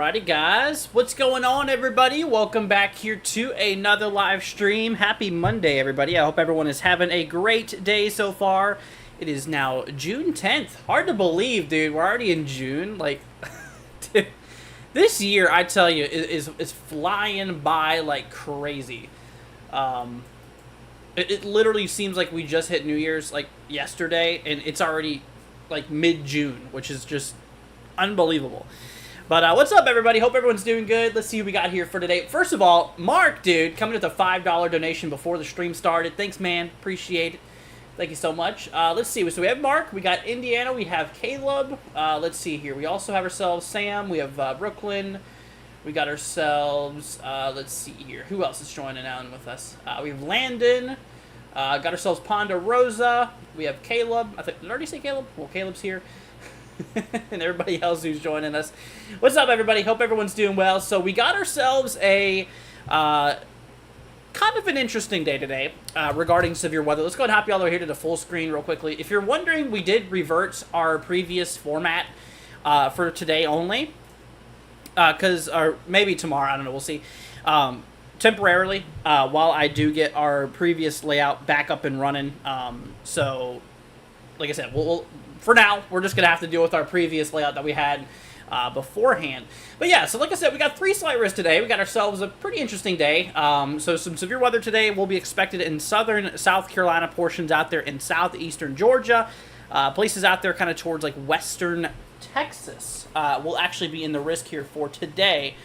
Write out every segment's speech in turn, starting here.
Alrighty guys, what's going on everybody? Welcome back here to another live stream. Happy Monday everybody. I hope everyone is having a great day so far. It is now June 10th. Hard to believe, dude. We're already in June. Like, dude, this year, I tell you, is flying by like crazy. It literally seems like we just hit New Year's like yesterday, and it's already like mid-June, which is just unbelievable. But what's up, everybody? Hope everyone's doing good. Let's see who we got here for today. First of all, Mark, dude, coming with a $5 donation before the stream started. Thanks, man. Appreciate it. Thank you so much. Let's see. So we have Mark. We got Indiana. We have Caleb. Let's see here. We also have ourselves Sam. We have Brooklyn. We got ourselves, let's see here. Who else is joining on with us? We have Landon. Got ourselves Ponderosa. We have Caleb. Did I already say Caleb? Well, Caleb's here. And everybody else who's joining us. What's up, everybody? Hope everyone's doing well. So we got ourselves a kind of an interesting day today regarding severe weather. Let's go ahead and hop you all over here to the full screen real quickly. If you're wondering, we did revert our previous format for today only. Or maybe tomorrow, I don't know, we'll see. Temporarily, while I do get our previous layout back up and running. So, like I said, for now, we're just going to have to deal with our previous layout that we had beforehand. But yeah, so like I said, we got 3 slight risks today. We got ourselves a pretty interesting day. So some severe weather today will be expected in southern South Carolina, portions out there in southeastern Georgia, places out there kind of towards like western Texas will actually be in the risk here for today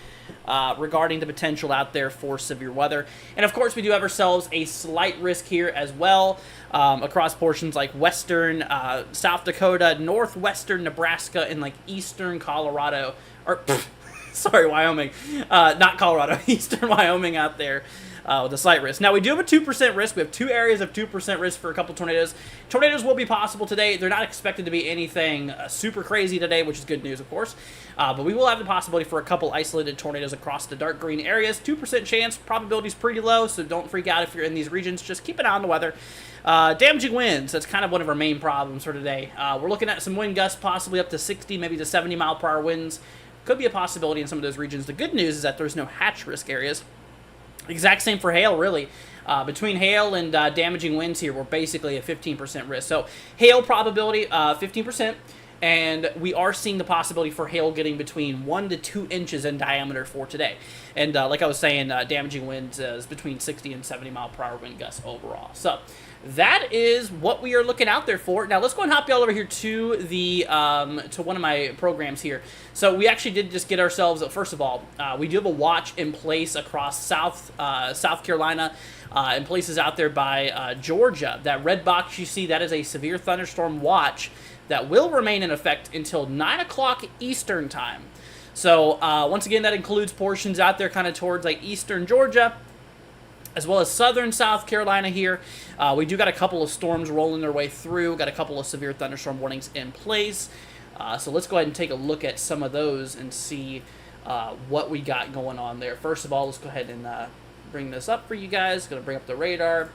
regarding the potential out there for severe weather. And of course, we do have ourselves a slight risk here as well across portions like western South Dakota, northwestern Nebraska, and like eastern Colorado, or sorry, Wyoming, not Colorado, eastern Wyoming out there. With a slight risk. Now, we do have a 2% risk. We have 2 areas of 2% risk for a couple tornadoes. Tornadoes will be possible today. They're not expected to be anything super crazy today, which is good news, of course. But we will have the possibility for a couple isolated tornadoes across the dark green areas. 2% chance. Probability is pretty low, so don't freak out if you're in these regions. Just keep an eye on the weather. Damaging winds. That's kind of one of our main problems for today. We're looking at some wind gusts, possibly up to 60, maybe to 70 mile per hour winds. Could be a possibility in some of those regions. The good news is that there's no hatch risk areas. Exact same for hail, really. Between hail and damaging winds here, we're basically at 15% risk. So hail probability, 15%. And we are seeing the possibility for hail getting between 1 to 2 inches in diameter for today. And like I was saying, damaging winds is between 60 and 70 mile per hour wind gusts overall. So that is what we are looking out there for. Now let's go and hop y'all over here to the to one of my programs here. So we actually did just get ourselves, first of all, we do have a watch in place across South Carolina and places out there by Georgia. That red box you see, that is a severe thunderstorm watch that will remain in effect until 9 o'clock Eastern time. So once again, that includes portions out there kind of towards like eastern Georgia, as well as southern South Carolina here. We do got a couple of storms rolling their way through. Got a couple of severe thunderstorm warnings in place. So let's go ahead and take a look at some of those and see what we got going on there. First of all, let's go ahead and bring this up for you guys. Going to bring up the radar.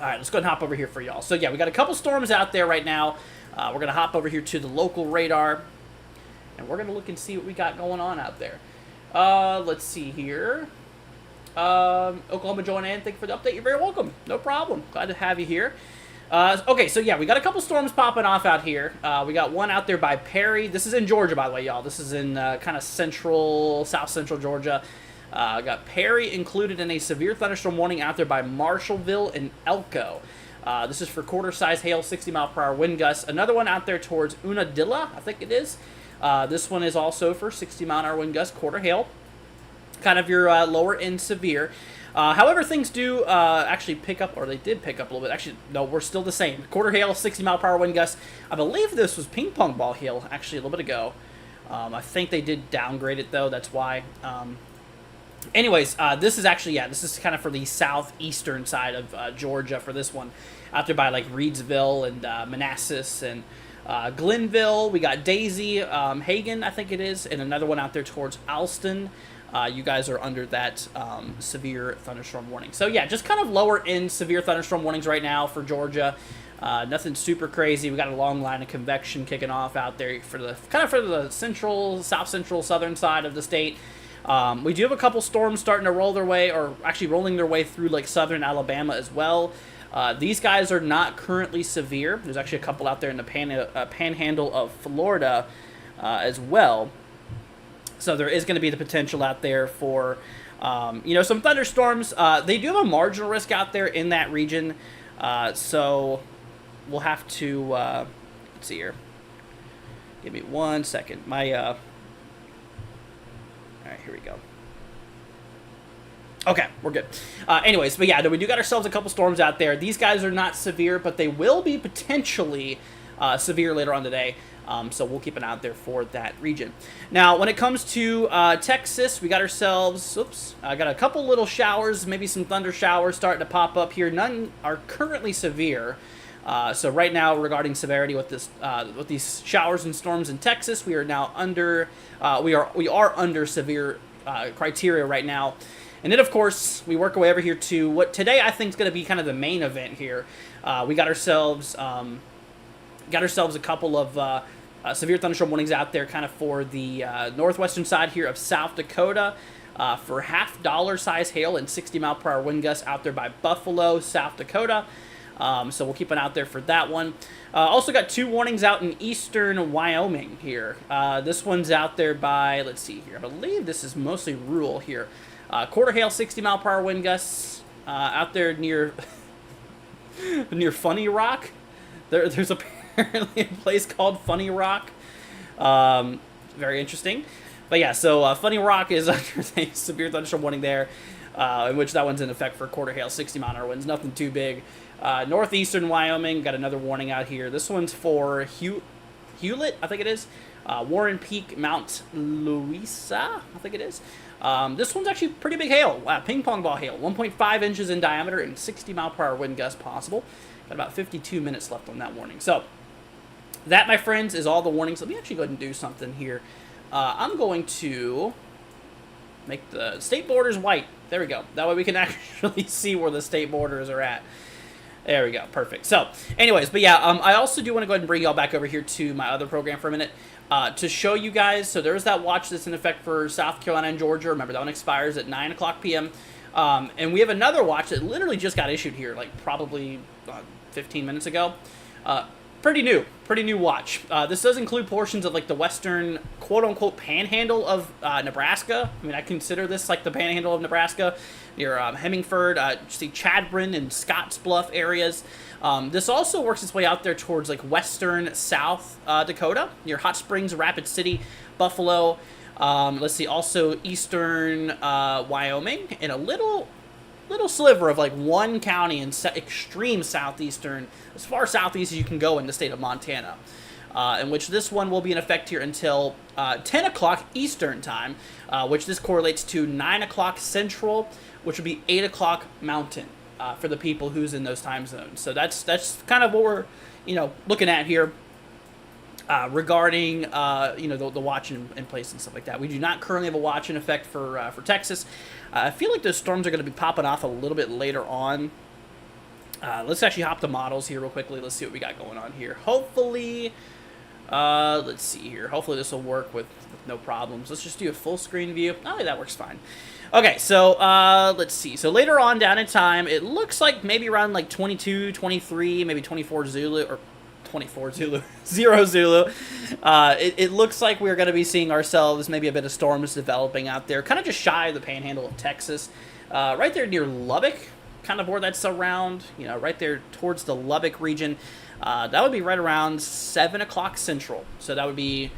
All right, let's go ahead and hop over here for y'all. So yeah, we got a couple storms out there right now. We're going to hop over here to the local radar, and we're going to look and see what we got going on out there. Let's see here. Oklahoma joining in. Thank you for the update. You're very welcome. No problem. Glad to have you here. Okay, so yeah, we got a couple storms popping off out here. We got one out there by Perry. This is in Georgia, by the way, y'all. This is in kind of south central Georgia. Got Perry included in a severe thunderstorm warning out there by Marshallville and Elko. This is for quarter-size hail, 60 mile per hour wind gusts. Another one out there towards Unadilla, I think it is. This one is also for 60 mile an hour wind gusts, quarter hail. Kind of your lower end severe. However, things do actually pick up, or they did pick up a little bit. Actually, no, we're still the same. Quarter hail, 60 mile per hour wind gusts. I believe this was ping pong ball hail actually a little bit ago. I think they did downgrade it though. That's why. Anyways, this is actually, yeah, this is kind of for the southeastern side of Georgia for this one. Out there by like Reedsville and Manassas and Glenville. We got Daisy, Hagen, I think it is, and another one out there towards Alston. You guys are under that severe thunderstorm warning. So yeah, just kind of lower end severe thunderstorm warnings right now for Georgia. Nothing super crazy. We got a long line of convection kicking off out there for the central, south central, southern side of the state. We do have a couple storms starting to roll their way, or actually rolling their way through like southern Alabama as well. These guys are not currently severe. There's actually a couple out there in the panhandle of Florida as well. So there is going to be the potential out there for, some thunderstorms. They do have a marginal risk out there in that region. So we'll have to, let's see here. Give me 1 second. All right, here we go. Okay, we're good. Anyways, but yeah, we do got ourselves a couple storms out there. These guys are not severe, but they will be potentially severe later on today. So we'll keep an eye out there for that region. Now, when it comes to Texas, we got ourselves, got a couple little showers, maybe some thunder showers starting to pop up here. None are currently severe. So right now, regarding severity with these showers and storms in Texas, we are now under, we are under severe criteria right now. And then, of course, we work our way over here to what today I think is going to be kind of the main event here. We got ourselves a couple of severe thunderstorm warnings out there kind of for the northwestern side here of South Dakota for $half size hail and 60-mile-per-hour wind gusts out there by Buffalo, South Dakota. So we'll keep an eye out there for that one. Also got 2 warnings out in eastern Wyoming here. This one's out there by, let's see here, I believe this is mostly rural here. Quarter hail, 60-mile-per-hour wind gusts out there near Funny Rock. There's apparently a place called Funny Rock. Very interesting. But yeah, so Funny Rock is under a severe thunderstorm warning there, in which that one's in effect for quarter hail, 60-mile-an-hour winds. Nothing too big. Northeastern Wyoming, got another warning out here. This one's for Hewlett, I think it is. Warren Peak, Mount Louisa, I think it is. This one's actually pretty big hail. Ping pong ball hail. 1.5 inches in diameter and 60-mile-per-hour wind gust possible. Got about 52 minutes left on that warning. So that, my friends, is all the warnings. Let me actually go ahead and do something here. I'm going to make the state borders white. There we go. That way we can actually see where the state borders are at. There we go. Perfect. So, anyways, but yeah, I also do want to go ahead and bring y'all back over here to my other program for a minute to show you guys. So there's that watch that's in effect for South Carolina and Georgia. Remember, that one expires at 9 o'clock p.m. And we have another watch that literally just got issued here, like probably 15 minutes ago. Pretty new watch. This does include portions of like the western quote-unquote panhandle of Nebraska. I mean, I consider this like the panhandle of Nebraska, near Hemingford, see Chadburn and Scottsbluff areas. This also works its way out there towards like western South Dakota, near Hot Springs, Rapid City, Buffalo. Let's see, also eastern Wyoming, and a little sliver of like one county in extreme southeastern, as far southeast as you can go in the state of Montana, in which this one will be in effect here until 10 o'clock Eastern time, which this correlates to 9 o'clock Central, which would be 8 o'clock Mountain for the people who's in those time zones. So that's kind of what we're looking at here. Regarding the watch in place and stuff like that. We do not currently have a watch in effect for Texas. I feel like those storms are going to be popping off a little bit later on. Let's actually hop the models here real quickly. Let's see what we got going on here. Hopefully, let's see here. Hopefully this will work with no problems. Let's just do a full screen view. Oh, that works fine. Okay, so let's see. So later on down in time, it looks like maybe around like 22, 23, maybe 24 Zulu, or 24 Zulu, 0 Zulu. It looks like we're going to be seeing ourselves maybe a bit of storms developing out there, kind of just shy of the panhandle of Texas, right there near Lubbock, kind of where that's around, right there towards the Lubbock region. That would be right around 7 o'clock Central. So that would be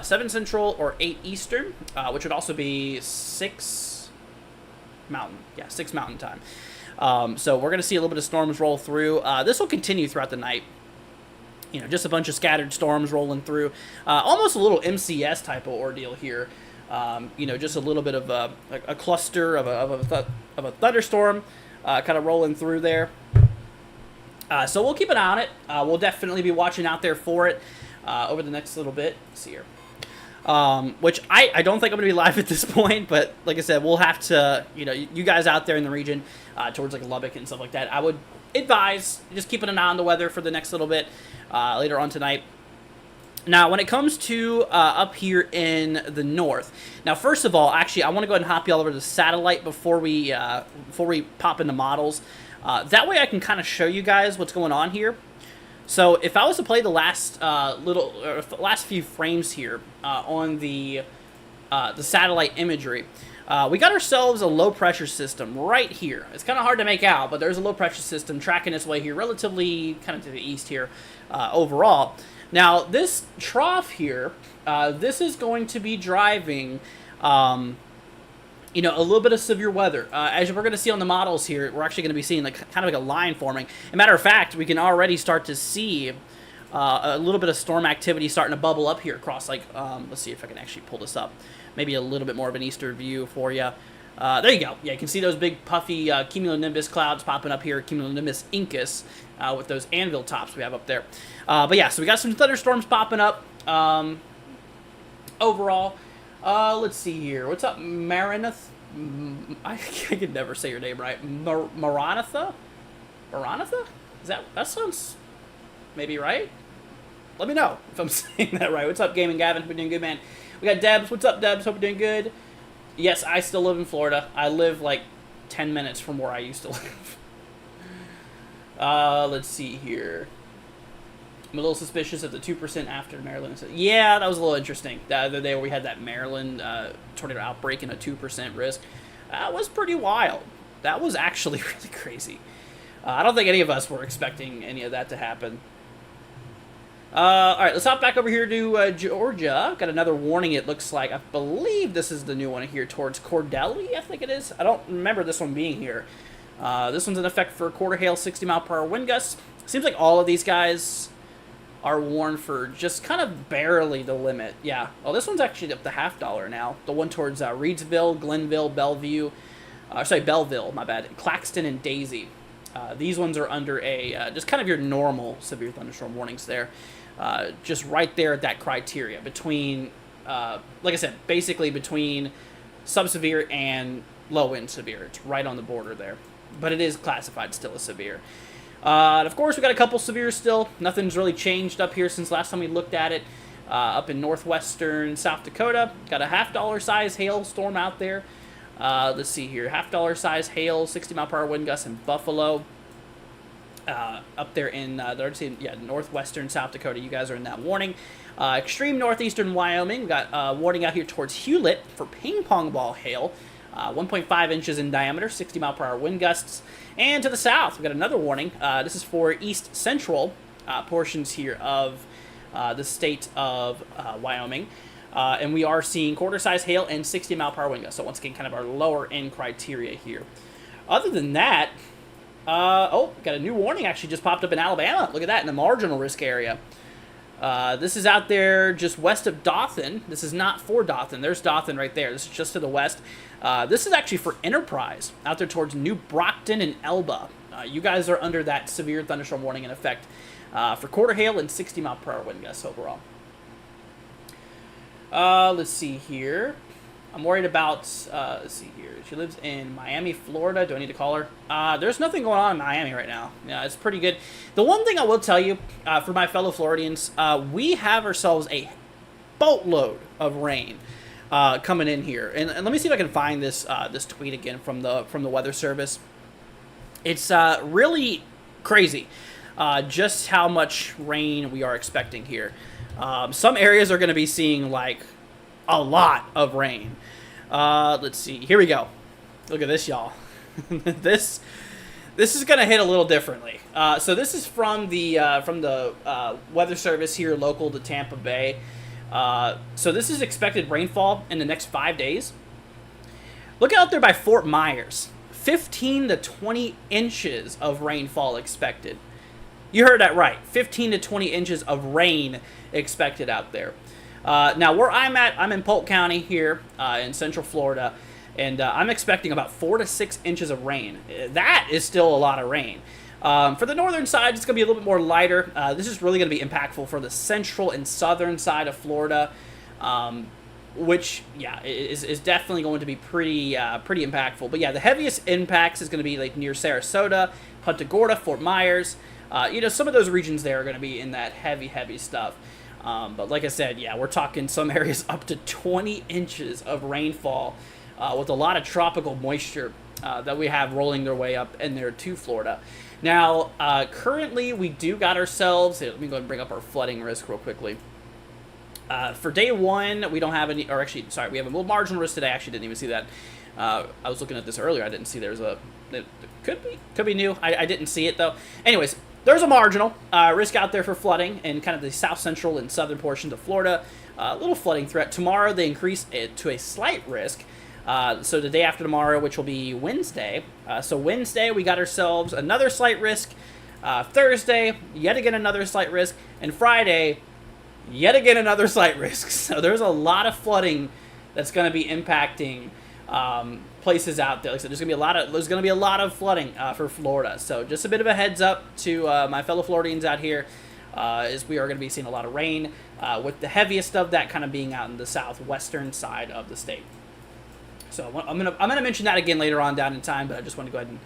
7 Central or 8 Eastern, which would also be 6 Mountain. Yeah, 6 Mountain time. So we're going to see a little bit of storms roll through. This will continue throughout the night. Just a bunch of scattered storms rolling through. Almost a little MCS type of ordeal here. Just a little bit of a cluster of a thunderstorm kind of rolling through there. So we'll keep an eye on it. We'll definitely be watching out there for it over the next little bit. Let's see here. Which I don't think I'm going to be live at this point, but like I said, we'll have to, you guys out there in the region towards like Lubbock and stuff like that, advise just keeping an eye on the weather for the next little bit later on tonight. Now, when it comes to up here in the north, now first of all, actually, I want to go ahead and hop you all over to the satellite before we pop into models. That way, I can kind of show you guys what's going on here. So, if I was to play the last last few frames here on the satellite imagery, we got ourselves a low pressure system right here. It's kind of hard to make out, but there's a low pressure system tracking its way here, relatively kind of to the east here overall. Now, this trough here, this is going to be driving, a little bit of severe weather. As we're going to see on the models here, we're actually going to be seeing like kind of like a line forming. As a matter of fact, we can already start to see a little bit of storm activity starting to bubble up here across, like, let's see if I can actually pull this up. Maybe a little bit more of an eastern view for you. There you go. Yeah, you can see those big puffy cumulonimbus clouds popping up here, cumulonimbus incus, with those anvil tops we have up there. But yeah, so we got some thunderstorms popping up overall. Let's see here. What's up, Maranath? I could never say your name right. Maranatha? Maranatha? That sounds maybe right? Let me know if I'm saying that right. What's up, Gaming Gavin? Hope you're doing good, man. We got Debs. What's up, Debs? Hope you're doing good. Yes, I still live in Florida. I live like 10 minutes from where I used to live. Let's see here. I'm a little suspicious of the 2% after Maryland. Yeah, that was a little interesting. The other day where we had that Maryland tornado outbreak and a 2% risk. That was pretty wild. That was actually really crazy. I don't think any of us were expecting any of that to happen. All right, let's hop back over here to Georgia. Got another warning, it looks like. I believe this is the new one here towards Cordelli, I think it is. I don't remember this one being here. This one's in effect for quarter hail, 60-mile-per-hour wind gusts. Seems like all of these guys are warned for just kind of barely the limit. Yeah. Oh, this one's actually up to $50 now. The one towards Reedsville, Glenville, Bellevue. Belleville, my bad. Claxton and Daisy. These ones are under a just kind of your normal severe thunderstorm warnings there. Just right there at that criteria between, like I said, basically between subsevere and low wind severe. It's right on the border there. But it is classified still as severe. And of course, we got a couple severe still. Nothing's really changed up here since last time we looked at it. Up in northwestern South Dakota, got a $50 size hailstorm out there. Let's see here, $50 size hail, 60-mile-per-hour wind gusts in Buffalo. Up there in northwestern South Dakota, you guys are in that warning. Extreme northeastern Wyoming, we got a warning out here towards Hewlett for ping pong ball hail. 1.5 inches in diameter, 60-mile-per-hour wind gusts. And to the south, we got another warning. This is for east central portions here of the state of Wyoming. And we are seeing quarter-size hail and 60-mile-per-hour wind gusts. So once again, kind of our lower-end criteria here. Other than that, got a new warning actually just popped up in Alabama. Look at that, in the marginal risk area. This is out there just west of Dothan. This is not for Dothan. There's Dothan right there. This is just to the west. This is actually for Enterprise, out there towards New Brockton and Elba. You guys are under that severe thunderstorm warning in effect for quarter hail and 60-mile-per-hour wind gusts overall. Let's see here. I'm worried about, let's see here. She lives in Miami, Florida. Do I need to call her? There's nothing going on in Miami right now. Yeah, it's pretty good. The one thing I will tell you, for my fellow Floridians, we have ourselves a boatload of rain coming in here. And let me see if I can find this this tweet again from the Weather Service. It's really crazy just how much rain we are expecting here. Some areas are going to be seeing like a lot of rain. Let's see. Here we go. Look at this, y'all. This is going to hit a little differently. So this is from the Weather Service here local to Tampa Bay. So this is expected rainfall in the next 5 days. Look out there by Fort Myers. 15 to 20 inches of rainfall expected. You heard that right. 15 to 20 inches of rain expected out there. Now, where I'm at, I'm in Polk County here in central Florida, and I'm expecting about 4 to 6 inches of rain. That is still a lot of rain. For the northern side, it's going to be a little bit more lighter. This is really going to be impactful for the central and southern side of Florida, which, yeah, is definitely going to be pretty impactful. But, yeah, the heaviest impacts is going to be like near Sarasota, Punta Gorda, Fort Myers. Some of those regions there are going to be in that heavy stuff. But like I said, yeah, we're talking some areas up to 20 inches of rainfall with a lot of tropical moisture that we have rolling their way up in there to Florida. Now, currently, we do got ourselves... Let me go ahead and bring up our flooding risk real quickly. For day one, we don't have any... Or actually, sorry, we have a little marginal risk today. I actually didn't even see that. I was looking at this earlier. I didn't see there's a... It could be new. I didn't see it, though. Anyways, there's a marginal risk out there for flooding in kind of the south central and southern portions of Florida. A little flooding threat. Tomorrow, they increase it to a slight risk. So the day after tomorrow, which will be Wednesday. So Wednesday, we got ourselves another slight risk. Thursday, yet again another slight risk. And Friday, yet again another slight risk. So there's a lot of flooding that's going to be impacting places out there. Like I said, there's going to be a lot of flooding for Florida. So just a bit of a heads up to my fellow Floridians out here, is we are going to be seeing a lot of rain, with the heaviest of that kind of being out in the southwestern side of the state. So I'm gonna mention that again later on down in time, but I just want to go ahead and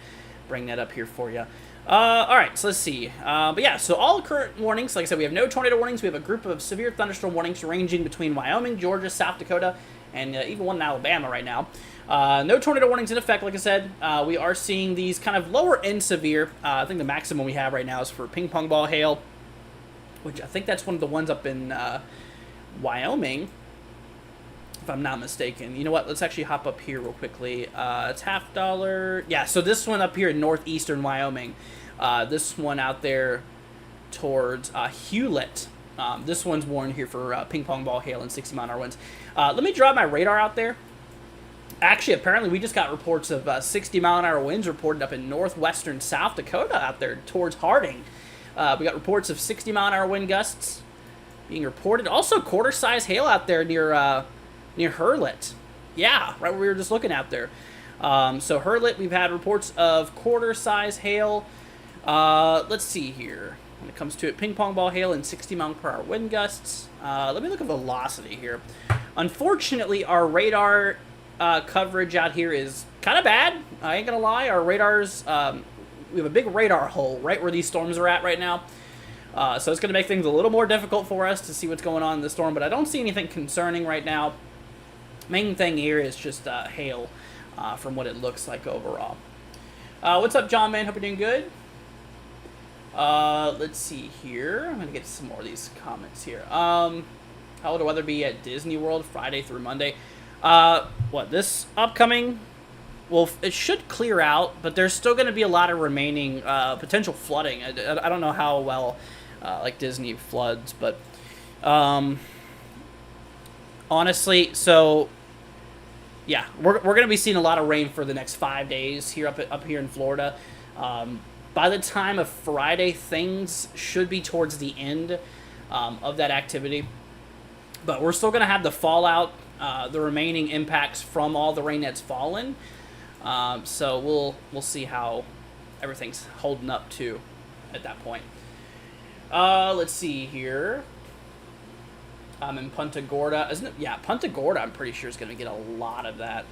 bring that up here for you. All right, so let's see. But yeah, so all current warnings, like I said, we have no tornado warnings. We have a group of severe thunderstorm warnings ranging between Wyoming, Georgia, South Dakota, and even one in Alabama right now. No tornado warnings in effect, like I said. We are seeing these kind of lower end severe. I think the maximum we have right now is for ping pong ball hail, which I think that's one of the ones up in Wyoming, if I'm not mistaken. You know what? Let's actually hop up here real quickly. It's $50. Yeah, so this one up here in northeastern Wyoming. This one out there towards Hewlett. This one's warned here for ping pong ball hail and 60-mile-an-hour winds. Let me drop my radar out there. Actually, apparently we just got reports of 60-mile-an-hour winds reported up in northwestern South Dakota out there towards Harding. We got reports of 60-mile-an-hour wind gusts being reported. Also, quarter-size hail out there near Hurlett. Yeah, right where we were just looking out there. So Hurlett, we've had reports of quarter-size hail. Let's see here. When it comes to it, ping pong ball hail and 60-mile-per-hour wind gusts. Let me look at velocity here. Unfortunately, our radar coverage out here is kind of bad. I ain't gonna lie. Our radars, we have a big radar hole right where these storms are at right now. So it's going to make things a little more difficult for us to see what's going on in the storm, but I don't see anything concerning right now. Main thing here is just hail from what it looks like overall. What's up, John, man? Hope you're doing good. Let's see here. I'm going to get some more of these comments here. How will the weather be at Disney World Friday through Monday? This upcoming... Well, it should clear out, but there's still going to be a lot of remaining potential flooding. I don't know how well like Disney floods, but honestly, so yeah, we're going to be seeing a lot of rain for the next 5 days here up here in Florida. By the time of Friday, things should be towards the end of that activity, but we're still going to have the fallout, the remaining impacts from all the rain that's fallen. So we'll see how everything's holding up to at that point. Let's see here. I'm in Punta Gorda, isn't it? Yeah, Punta Gorda, I'm pretty sure is going to get a lot of that.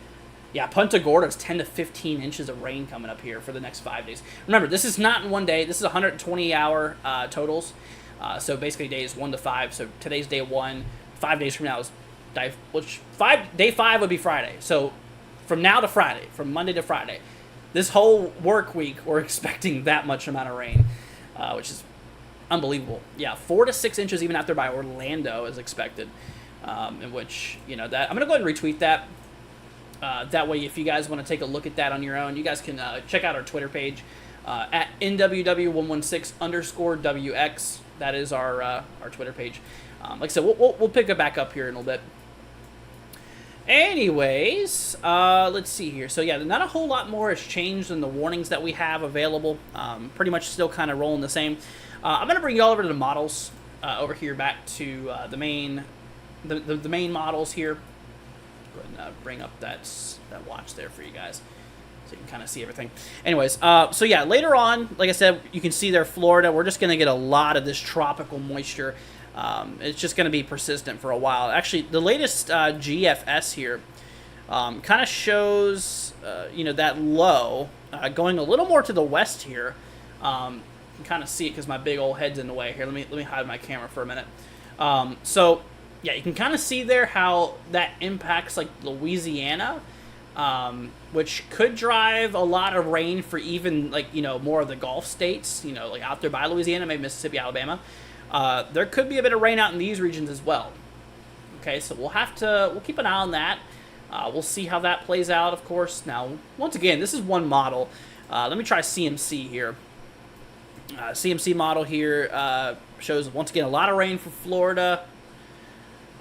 Yeah, Punta Gorda is 10 to 15 inches of rain coming up here for the next 5 days. Remember, this is not in one day. This is 120-hour totals. So basically days 1 to 5. So today's day 1. 5 days from now is day 5 would be Friday. So from now to Friday, from Monday to Friday, this whole work week, we're expecting that much amount of rain, which is unbelievable. Yeah, 4 to 6 inches even out there by Orlando is expected, in which, that I'm going to go ahead and retweet that. That way, if you guys want to take a look at that on your own, you guys can check out our Twitter page at NWW116_WX. That is our Twitter page. Like I said, we'll pick it back up here in a little bit. Anyways, let's see here. So yeah, not a whole lot more has changed than the warnings that we have available. Pretty much still kind of rolling the same. I'm going to bring you all over to the models, over here back to the main models here. Go ahead and bring up that watch there for you guys, so you can kind of see everything. Anyways, so yeah, later on, like I said, you can see there Florida, we're just going to get a lot of this tropical moisture. It's just going to be persistent for a while. Actually, the latest GFS here kind of shows, that low going a little more to the west here. You can kind of see it because my big old head's in the way here. Let me hide my camera for a minute. So yeah, you can kind of see there how that impacts like Louisiana, which could drive a lot of rain for even like, you know, more of the Gulf states, you know, like out there by Louisiana, maybe Mississippi, Alabama. There could be a bit of rain out in these regions as well. Okay, so we'll keep an eye on that. We'll see how that plays out, of course. Now, once again, this is one model. Let me try CMC here. CMC model here shows, once again, a lot of rain for Florida.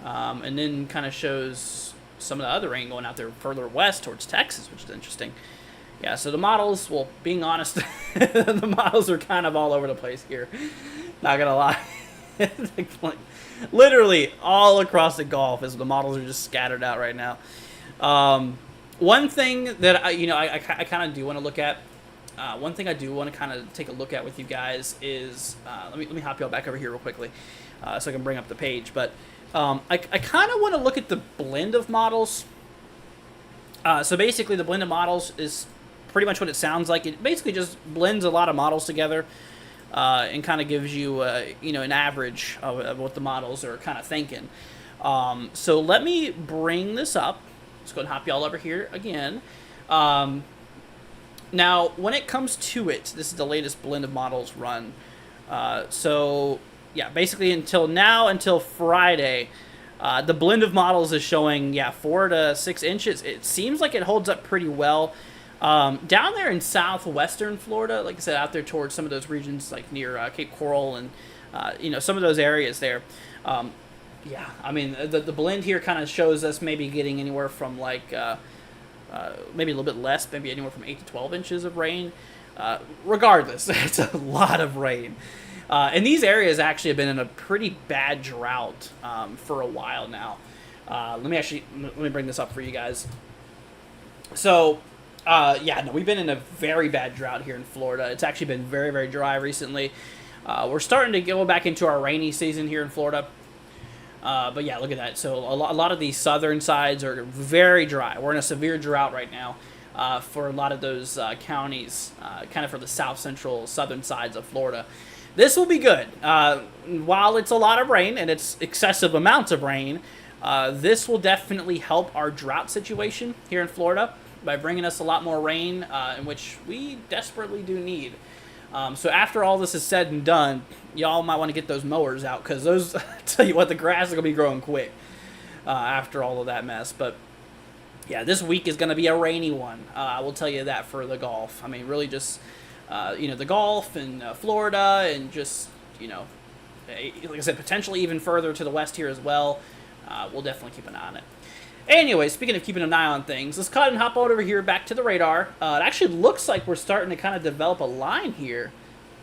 And then kind of shows some of the other rain going out there further west towards Texas, which is interesting. Yeah, so the models, well, being honest, the models are kind of all over the place here. Not going to lie. Like, literally all across the Gulf as the models are just scattered out right now. One thing that I kind of do want to look at, one thing I do want to kind of take a look at with you guys is, let me hop y'all back over here real quickly, so I can bring up the page. But I kind of want to look at the blend of models. So basically, the blend of models is pretty much what it sounds like. It basically just blends a lot of models together. And kind of gives you, an average of what the models are kind of thinking. So let me bring this up. Let's go and hop y'all over here again. Now, when it comes to it, this is the latest blend of models run. So, yeah, basically until Friday, the blend of models is showing, 4 to 6 inches. It seems like it holds up pretty well. Down there in southwestern Florida, like I said, out there towards some of those regions like near Cape Coral and, some of those areas there. I mean, the blend here kind of shows us maybe getting anywhere from like, maybe a little bit less, maybe anywhere from 8 to 12 inches of rain. Regardless, it's a lot of rain. And these areas actually have been in a pretty bad drought for a while now. Let me bring this up for you guys. So, we've been in a very bad drought here in Florida. It's actually been very, very dry recently. We're starting to go back into our rainy season here in Florida. But yeah, look at that. So a lot of these southern sides are very dry. We're in a severe drought right now for a lot of those counties, kind of for the south central southern sides of Florida. This will be good. While it's a lot of rain and it's excessive amounts of rain, this will definitely help our drought situation here in Florida by bringing us a lot more rain, in which we desperately do need. So after all this is said and done, y'all might want to get those mowers out, because those, I tell you what, the grass is going to be growing quick after all of that mess. But yeah, this week is going to be a rainy one. I will tell you that for the Gulf. I mean, really just, the Gulf and Florida, and just, like I said, potentially even further to the west here as well. We'll definitely keep an eye on it. Anyway, speaking of keeping an eye on things, let's cut and hop over here back to the radar. It actually looks like we're starting to kind of develop a line here.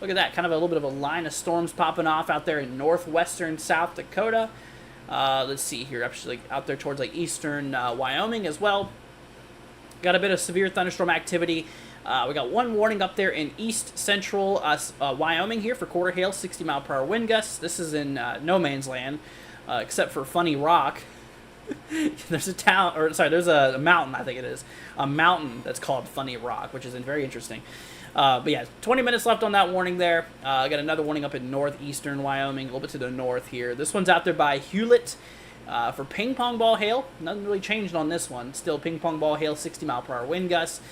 Look at that, kind of a little bit of a line of storms popping off out there in northwestern South Dakota. Let's see here, actually out there towards like eastern Wyoming as well. Got a bit of severe thunderstorm activity. We got one warning up there in east central Wyoming here for quarter hail, 60 mile per hour wind gusts. This is in no man's land, except for Funny Rock. There's a mountain, I think it is. A mountain that's called Funny Rock, which is very interesting. But yeah, 20 minutes left on that warning there. I got another warning up in northeastern Wyoming, a little bit to the north here. This one's out there by Hewlett for ping pong ball hail. Nothing really changed on this one. Still ping pong ball hail, 60 mile per hour wind gusts.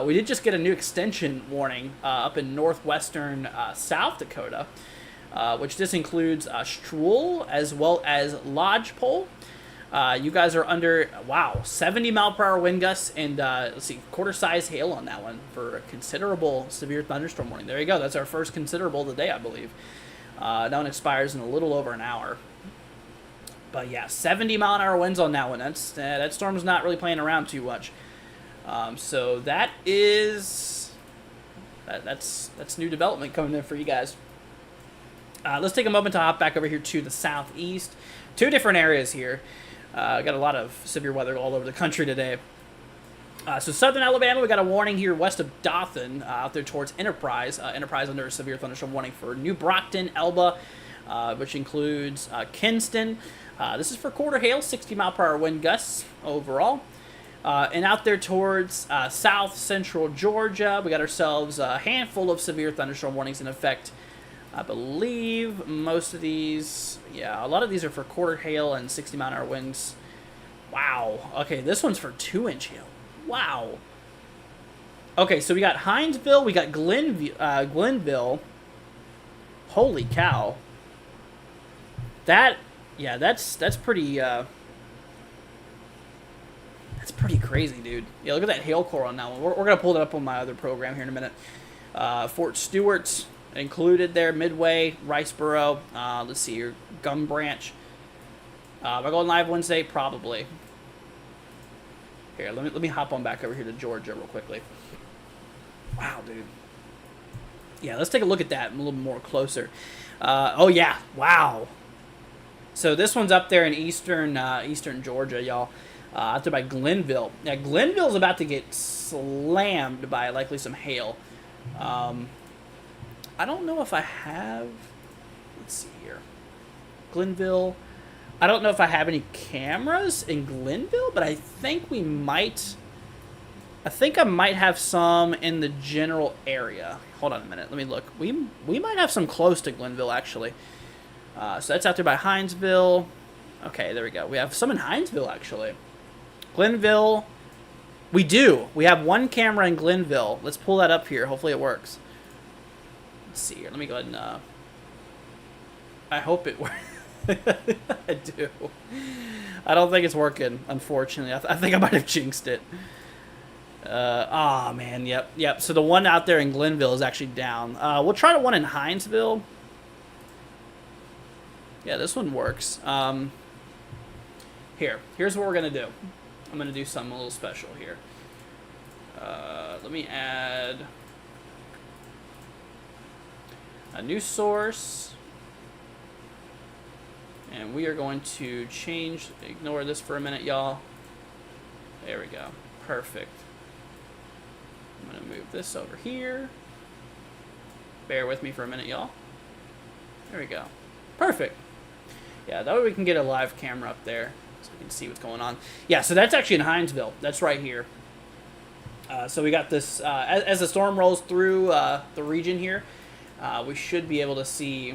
We did just get a new extension warning up in northwestern South Dakota, which this includes Stroul as well as Lodgepole. You guys are under, 70 mile per hour wind gusts and, quarter size hail on that one for a considerable severe thunderstorm warning. There you go. That's our first considerable of the day, I believe. That one expires in a little over an hour. But yeah, 70 mile an hour winds on that one. That storm's not really playing around too much. So that is, that's new development coming in for you guys. Let's take a moment to hop back over here to the southeast. Two different areas here. Got a lot of severe weather all over the country today. So southern Alabama, we got a warning here west of Dothan, out there towards Enterprise. Enterprise under a severe thunderstorm warning for New Brockton, Elba, which includes Kinston. This is for quarter hail, 60 mile per hour wind gusts overall. And out there towards south central Georgia, we got ourselves a handful of severe thunderstorm warnings in effect. I believe most of these, yeah, a lot of these are for quarter hail and 60-mile-an-hour winds. Wow. Okay, this one's for 2-inch hail. Wow. Okay, so we got Hinesville, we got Glenville. Holy cow. That, yeah, that's pretty, that's pretty crazy, dude. Yeah, look at that hail core on that one. We're going to pull it up on my other program here in a minute. Fort Stewart's included there, Midway, Riceboro, let's see here, Gum Branch. Am I going live Wednesday? Probably. Here, let me hop on back over here to Georgia real quickly. Wow, dude. Yeah, let's take a look at that a little more closer. Oh, yeah. Wow. So this one's up there in eastern Georgia, y'all. Out there by Glenville. Now, Glenville's about to get slammed by likely some hail. I don't know if I have... Let's see here. Glenville. I don't know if I have any cameras in Glenville, but I think we might... I think I might have some in the general area. Hold on a minute. Let me look. We might have some close to Glenville, actually. So that's out there by Hinesville. Okay, there we go. We have some in Hinesville, actually. Glenville. We do. We have one camera in Glenville. Let's pull that up here. Hopefully it works. Let's see here. Let me go ahead and... I hope it works. I do. I don't think it's working, unfortunately. I think I might have jinxed it. Oh, man. Yep. So the one out there in Glenville is actually down. We'll try the one in Hinesville. Yeah, this one works. Here's what we're going to do. I'm going to do something a little special here. Let me add a new source. And we are going to ignore this for a minute, y'all. There we go. Perfect. I'm going to move this over here. Bear with me for a minute, y'all. There we go. Perfect. Yeah, that way we can get a live camera up there so we can see what's going on. Yeah, so that's actually in Hinesville. That's right here. So we got this, as the storm rolls through the region here, we should be able to see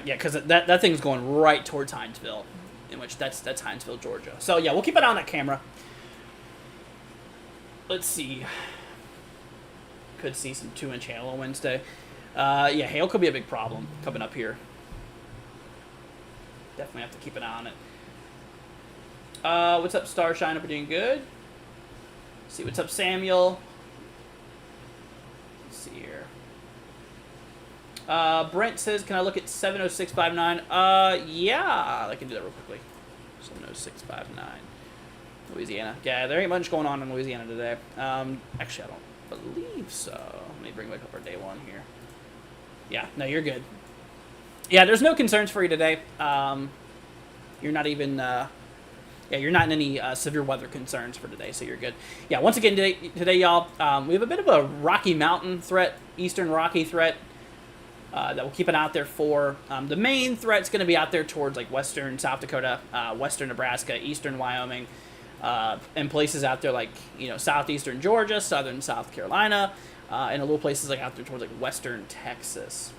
because that thing's going right towards Hinesville, in which that's Hinesville, Georgia. So yeah, we'll keep an eye on that camera. Let's see. Could see some 2-inch hail on Wednesday. Yeah, hail could be a big problem coming up here. Definitely have to keep an eye on it. What's up, Starshine? Hope you're doing good. Let's see, what's up, Samuel? Let's see here. Brent says, can I look at 70659? Yeah, I can do that real quickly. 70659. Louisiana. Yeah, there ain't much going on in Louisiana today. Actually, I don't believe so. Let me bring back up our day one here. Yeah, no, you're good. Yeah, there's no concerns for you today. You're not even... yeah, you're not in any severe weather concerns for today, so you're good. Yeah, once again, today y'all, we have a bit of a Rocky Mountain threat, Eastern Rocky threat, that we'll keep an eye out there for. The main threat's going to be out there towards like western South Dakota, western Nebraska, eastern Wyoming, and places out there like, southeastern Georgia, southern South Carolina, and a little places like out there towards like western Texas.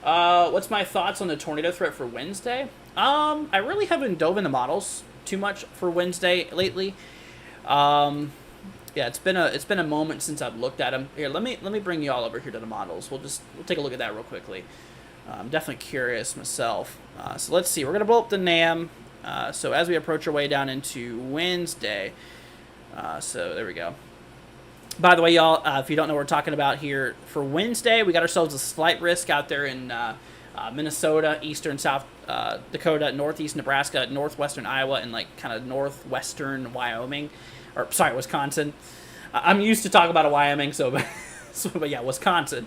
What's my thoughts on the tornado threat for Wednesday? I really haven't dove into models too much for Wednesday lately. Yeah, it's been a moment since I've looked at them. Here, let me bring you all over here to the models. We'll take a look at that real quickly. I'm definitely curious myself. So let's see. We're gonna blow up the NAM. So as we approach our way down into Wednesday, so there we go. By the way, y'all, if you don't know what we're talking about here, for Wednesday, we got ourselves a slight risk out there in Minnesota, eastern South Dakota, northeast Nebraska, northwestern Iowa, and like kind of northwestern Wyoming, or sorry, Wisconsin. I'm used to talking about Wyoming, but yeah, Wisconsin.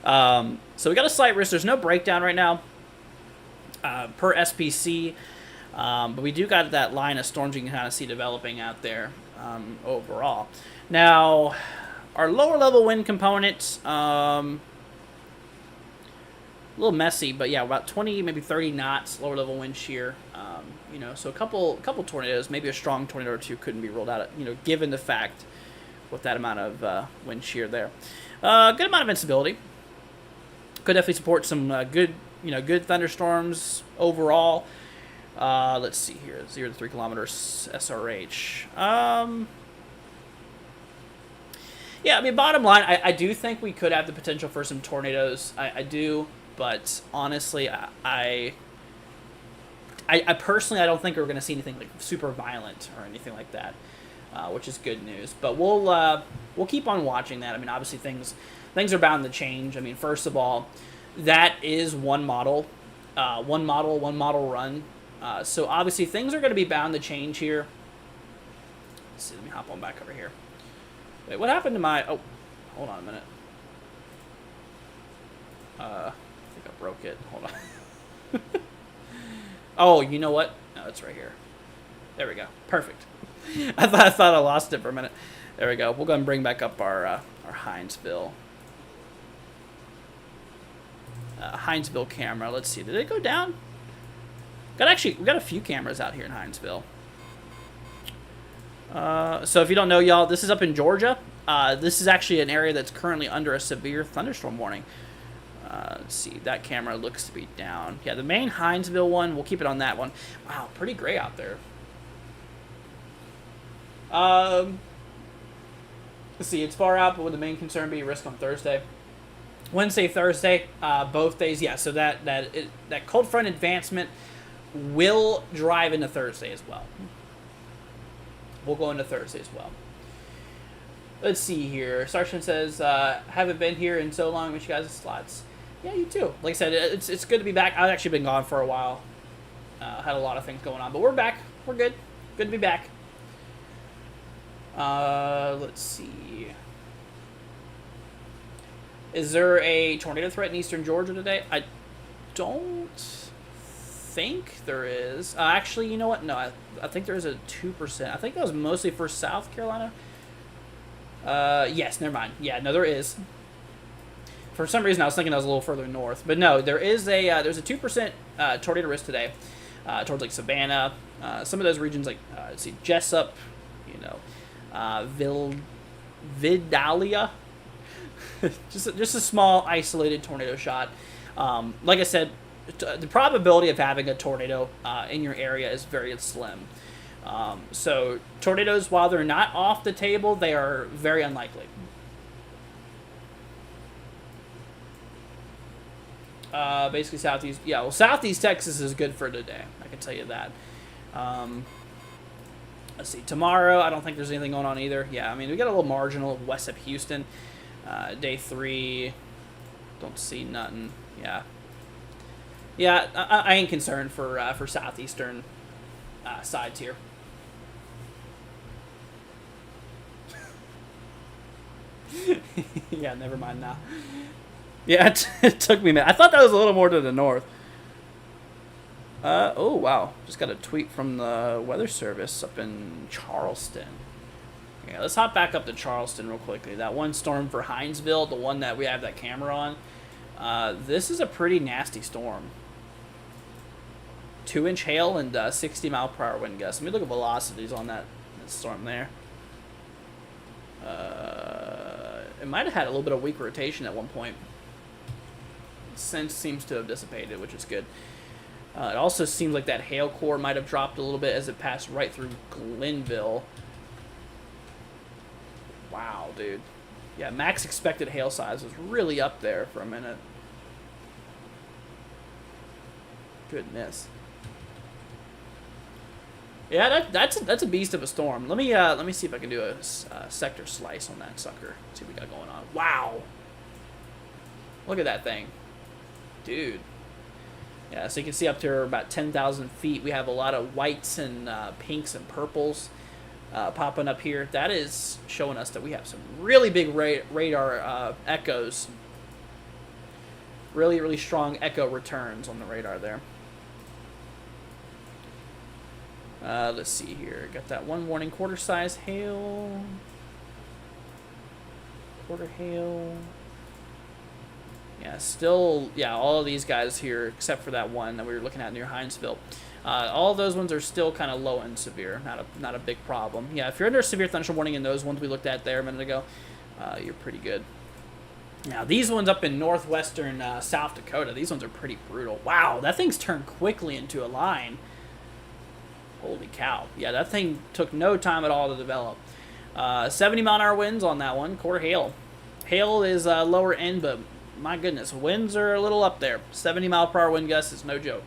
So we got a slight risk. There's no breakdown right now per SPC, but we do got that line of storms you can kind of see developing out there overall. Now, our lower level wind components, a little messy, but yeah, about 20, maybe 30 knots, lower level wind shear. You know, so a couple tornadoes, maybe a strong tornado or two couldn't be ruled out. You know, given the fact with that amount of wind shear there, good amount of instability. Could definitely support some good thunderstorms overall. Let's see here, 0 to 3 kilometers SRH. Yeah, I mean, bottom line, I do think we could have the potential for some tornadoes. I do, but honestly, I personally, I don't think we're going to see anything like super violent or anything like that, which is good news. But we'll keep on watching that. I mean, obviously things are bound to change. I mean, first of all, that is one model run. So obviously things are going to be bound to change here. Let's see, let me hop on back over here. Wait, what happened to my... Oh, hold on a minute. I think I broke it. Hold on. Oh, you know what? No, it's right here. There we go. Perfect. I thought I lost it for a minute. There we go. We'll go and bring back up our Hinesville. Hinesville camera. Let's see. Did it go down? We got a few cameras out here in Hinesville. So if you don't know, y'all, this is up in Georgia. This is actually an area that's currently under a severe thunderstorm warning. Let's see. That camera looks to be down. Yeah, the main Hinesville one, we'll keep it on that one. Wow, pretty gray out there. Let's see. It's far out, but would the main concern be risk on Thursday? Wednesday, Thursday, both days. Yeah, so that cold front advancement will drive into Thursday as well. We'll go into Thursday as well. Let's see here. Sargent says, haven't been here in so long. Wish you guys slots. Yeah, you too. Like I said, it's good to be back. I've actually been gone for a while. Had a lot of things going on, but we're back. We're good. Good to be back. Let's see. Is there a tornado threat in eastern Georgia today? I don't think there is. Actually, you know what? No, I think there is a 2%. I think that was mostly for South Carolina. Yes, never mind. Yeah, no, there is. For some reason, I was thinking I was a little further north, but no, there is there's a 2% tornado risk today towards like Savannah, some of those regions like let's see, Jessup, you know, Vidalia. just a small isolated tornado shot. Like I said, the probability of having a tornado in your area is very slim. So tornadoes, while they're not off the table, they are very unlikely. Basically southeast. Yeah, well, southeast Texas is good for today. I can tell you that. Let's see. Tomorrow, I don't think there's anything going on either. Yeah, I mean, we got a little marginal west of Houston. Day 3, don't see nothing. Yeah. Yeah, I ain't concerned for southeastern sides here. Yeah, never mind now. Yeah, it took me a minute. I thought that was a little more to the north. Oh, wow. Just got a tweet from the weather service up in Charleston. Yeah, let's hop back up to Charleston real quickly. That one storm for Hinesville, the one that we have that camera on, this is a pretty nasty storm. 2-inch hail and 60-mile-per-hour wind gusts. Let me look at velocities on that storm there. It might have had a little bit of weak rotation at one point. Since seems to have dissipated, which is good. It also seems like that hail core might have dropped a little bit as it passed right through Glenville. Wow, dude. Yeah, max expected hail size was really up there for a minute. Goodness. Yeah, that's a beast of a storm. Let me see if I can do a sector slice on that sucker. See what we got going on. Wow. Look at that thing, dude. Yeah, so you can see up to about 10,000 feet. We have a lot of whites and pinks and purples popping up here. That is showing us that we have some really big radar echoes. Really, really strong echo returns on the radar there. Let's see here. Got that one warning, quarter size hail. Quarter hail. Yeah, still, yeah, all of these guys here, except for that one that we were looking at near Hinesville. All of those ones are still kind of low and severe, not a big problem. Yeah, if you're under a severe thunderstorm warning in those ones we looked at there a minute ago, you're pretty good. Now, these ones up in northwestern South Dakota, these ones are pretty brutal. Wow, that thing's turned quickly into a line. Holy cow. Yeah, that thing took no time at all to develop. 70-mile-an-hour winds on that one, quarter hail. Hail is lower end, but my goodness, winds are a little up there. 70-mile-per-hour wind gusts is no joke.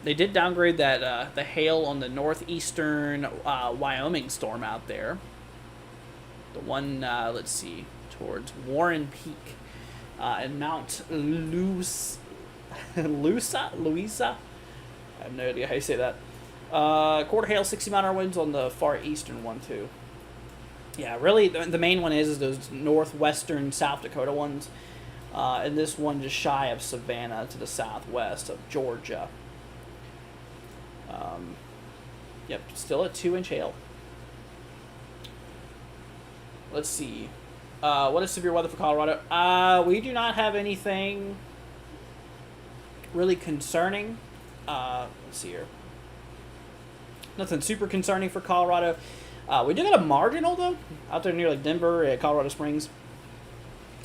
They did downgrade that the hail on the northeastern Wyoming storm out there. The one, let's see, towards Warren Peak and Mount Louisa? I have no idea how you say that. Quarter hail, 60-mile-an-hour winds on the far eastern one, too. Yeah, really, the main one is those northwestern South Dakota ones. And this one just shy of Savannah to the southwest of Georgia. Yep, still a 2-inch hail. Let's see. What is severe weather for Colorado? We do not have anything really concerning. Let's see here. Nothing super concerning for Colorado. We do got a marginal, though, out there near like Denver, Colorado Springs.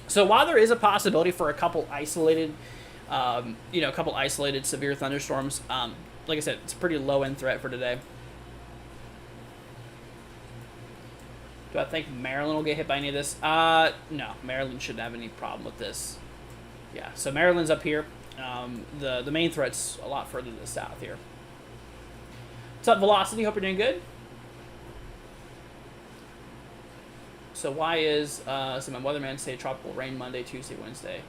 So while there is a possibility for a couple isolated, severe thunderstorms, like I said, it's a pretty low-end threat for today. Do I think Maryland will get hit by any of this? No, Maryland shouldn't have any problem with this. Yeah, so Maryland's up here. The main threat's a lot further to the south here. What's up, Velocity? Hope you're doing good. So why is so my weatherman say tropical rain Monday, Tuesday, Wednesday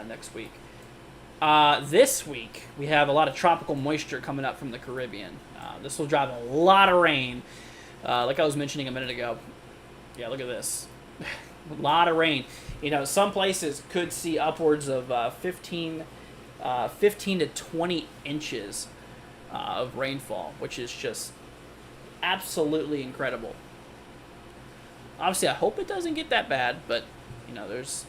next week? This week we have a lot of tropical moisture coming up from the Caribbean. This will drive a lot of rain, like I was mentioning a minute ago. Yeah, look at this. A lot of rain. You know, some places could see upwards of 15 to 20 inches of rainfall, which is just absolutely incredible. Obviously, I hope it doesn't get that bad, but, you know, there's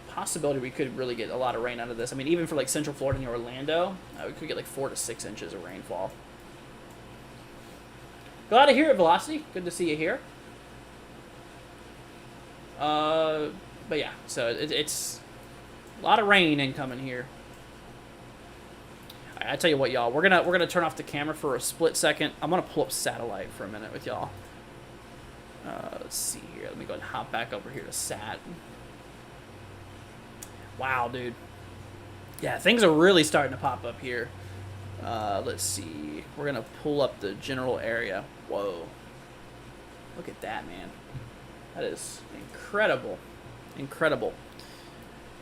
possibility we could really get a lot of rain out of this. I mean, even for, like, Central Florida and Orlando, we could get, like, 4 to 6 inches of rainfall. Glad to hear it, Velocity. Good to see you here. But, yeah, so it's a lot of rain incoming here. All right, I tell you what, y'all, we're gonna turn off the camera for a split second. I'm gonna pull up satellite for a minute with y'all. Let's see here. Let me go ahead and hop back over here to sat. Wow, dude. Yeah, things are really starting to pop up here. Let's see. We're going to pull up the general area. Whoa. Look at that, man. That is incredible. Incredible.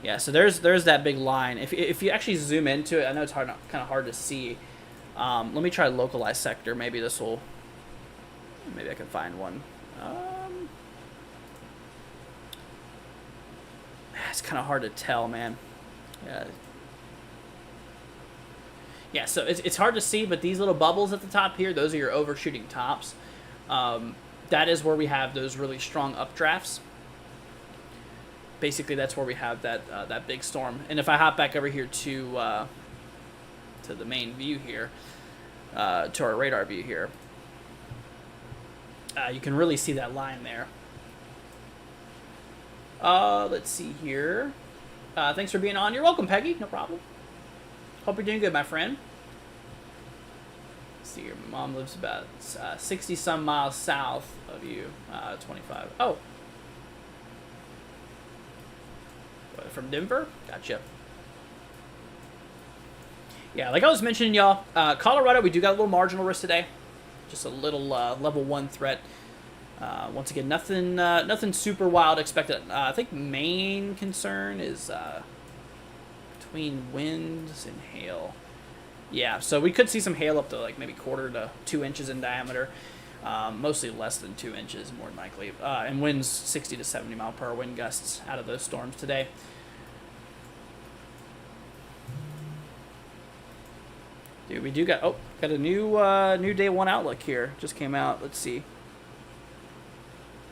Yeah, so there's that big line. If you actually zoom into it, I know it's kind of hard to see. Let me try localized sector. Maybe I can find one. It's kind of hard to tell, man. Yeah, so it's hard to see, but these little bubbles at the top here, those are your overshooting tops. That is where we have those really strong updrafts. Basically, that's where we have that big storm. And if I hop back over here to the main view here, to our radar view here, you can really see that line there. Let's see here. Thanks for being on. You're welcome, Peggy. No problem. Hope you're doing good, my friend. Let's see here. My mom lives about 60-some miles south of you. 25. Oh. From Denver? Gotcha. Yeah, like I was mentioning, y'all, Colorado, we do got a little marginal risk today. Just a little level 1 threat. Once again, nothing super wild expected. I think main concern is between winds and hail. Yeah, so we could see some hail up to like maybe 1/4 to 2 inches in diameter. Mostly less than 2 inches, more than likely. And winds 60 to 70 mile per hour wind gusts out of those storms today. Dude, we do got a new day 1 outlook here. Just came out. Let's see.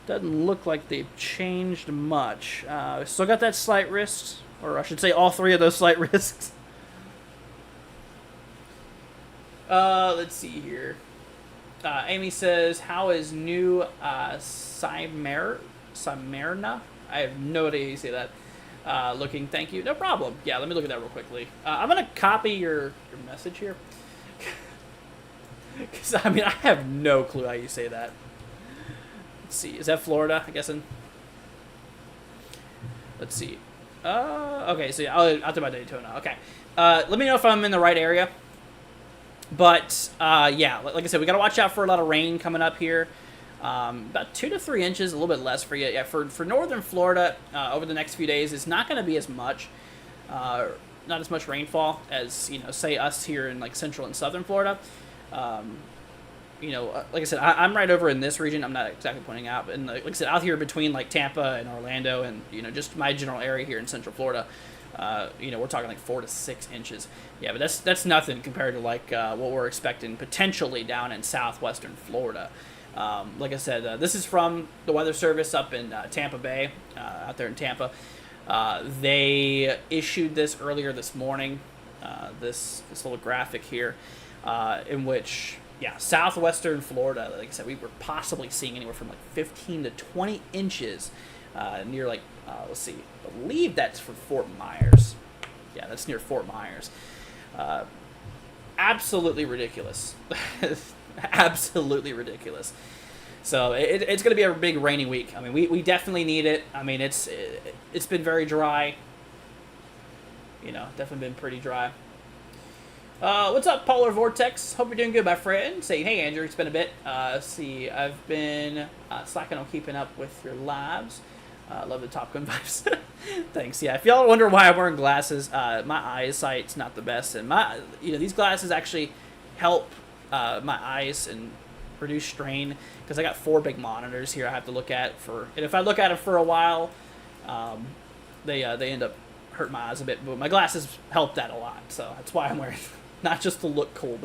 Doesn't look like they've changed much. Still got that slight risk, or I should say all three of those slight risks. Let's see here. Amy says, how is new Smyrna? I have no idea how you say that. Looking, thank you. No problem. Yeah, let me look at that real quickly. I'm going to copy your message here. Because, I mean, I have no clue how you say that. Let's see. Is that Florida, I'm guessing? Let's see. Okay, so I'll talk about Daytona. Okay. Let me know if I'm in the right area. But, yeah, like I said, we got to watch out for a lot of rain coming up here. About 2 to 3 inches, a little bit less for you. Yeah, for northern Florida, over the next few days, it's not going to be as much. Not as much rainfall as, you know, say us here in, like, central and southern Florida. You know, like I said, I'm right over in this region. I'm not exactly pointing out, but like I said, out here between like Tampa and Orlando, and you know, just my general area here in Central Florida, you know, we're talking like 4 to 6 inches. Yeah, but that's nothing compared to like what we're expecting potentially down in southwestern Florida. Like I said, this is from the Weather Service up in Tampa Bay, out there in Tampa. They issued this earlier this morning. This little graphic here, in which. Yeah, southwestern Florida, like I said, we were possibly seeing anywhere from like 15 to 20 inches near like, let's see, I believe that's for Fort Myers. Yeah, that's near Fort Myers. Absolutely ridiculous. Absolutely ridiculous. So it's going to be a big rainy week. I mean, we definitely need it. I mean, it's been very dry. You know, definitely been pretty dry. What's up, Polar Vortex? Hope you're doing good, my friend. Saying, hey, Andrew, it's been a bit. See, I've been slacking on keeping up with your lives. Love the Top Gun vibes. Thanks. Yeah, if y'all wonder why I'm wearing glasses, my eyesight's not the best, and these glasses actually help my eyes and reduce strain because I got 4 big monitors here I have to look at and if I look at them for a while, they end up hurting my eyes a bit. But my glasses help that a lot, so that's why I'm wearing. Not just to look cool.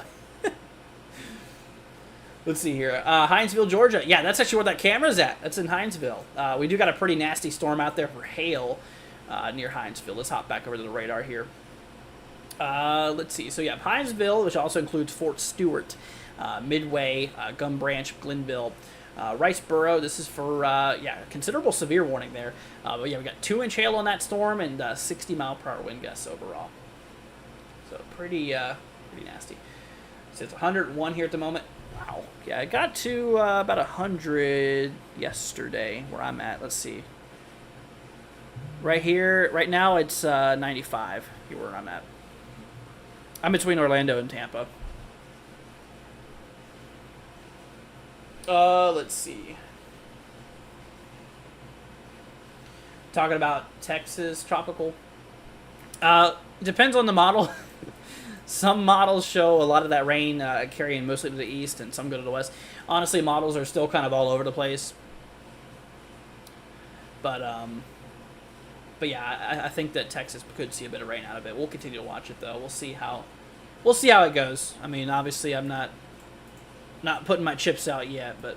Let's see here. Hinesville, Georgia. Yeah, that's actually where that camera's at. That's in Hinesville. We do got a pretty nasty storm out there for hail near Hinesville. Let's hop back over to the radar here. Let's see. So, yeah, Hinesville, which also includes Fort Stewart, Midway, Gum Branch, Glenville, Riceboro. This is for, considerable severe warning there. But, yeah, we got 2-inch hail on that storm and 60-mile-per-hour wind gusts overall. So, pretty nasty. So it's 101 here at the moment. Wow. Yeah, I got to about 100 yesterday where I'm at. Let's see. Right here, right now it's 95 here where I'm at. I'm between Orlando and Tampa. Let's see. Talking about Texas tropical. Depends on the model. Some models show a lot of that rain carrying mostly to the east, and some go to the west. Honestly, models are still kind of all over the place. But yeah, I think that Texas could see a bit of rain out of it. We'll continue to watch it though. We'll see how it goes. I mean, obviously, I'm not putting my chips out yet, but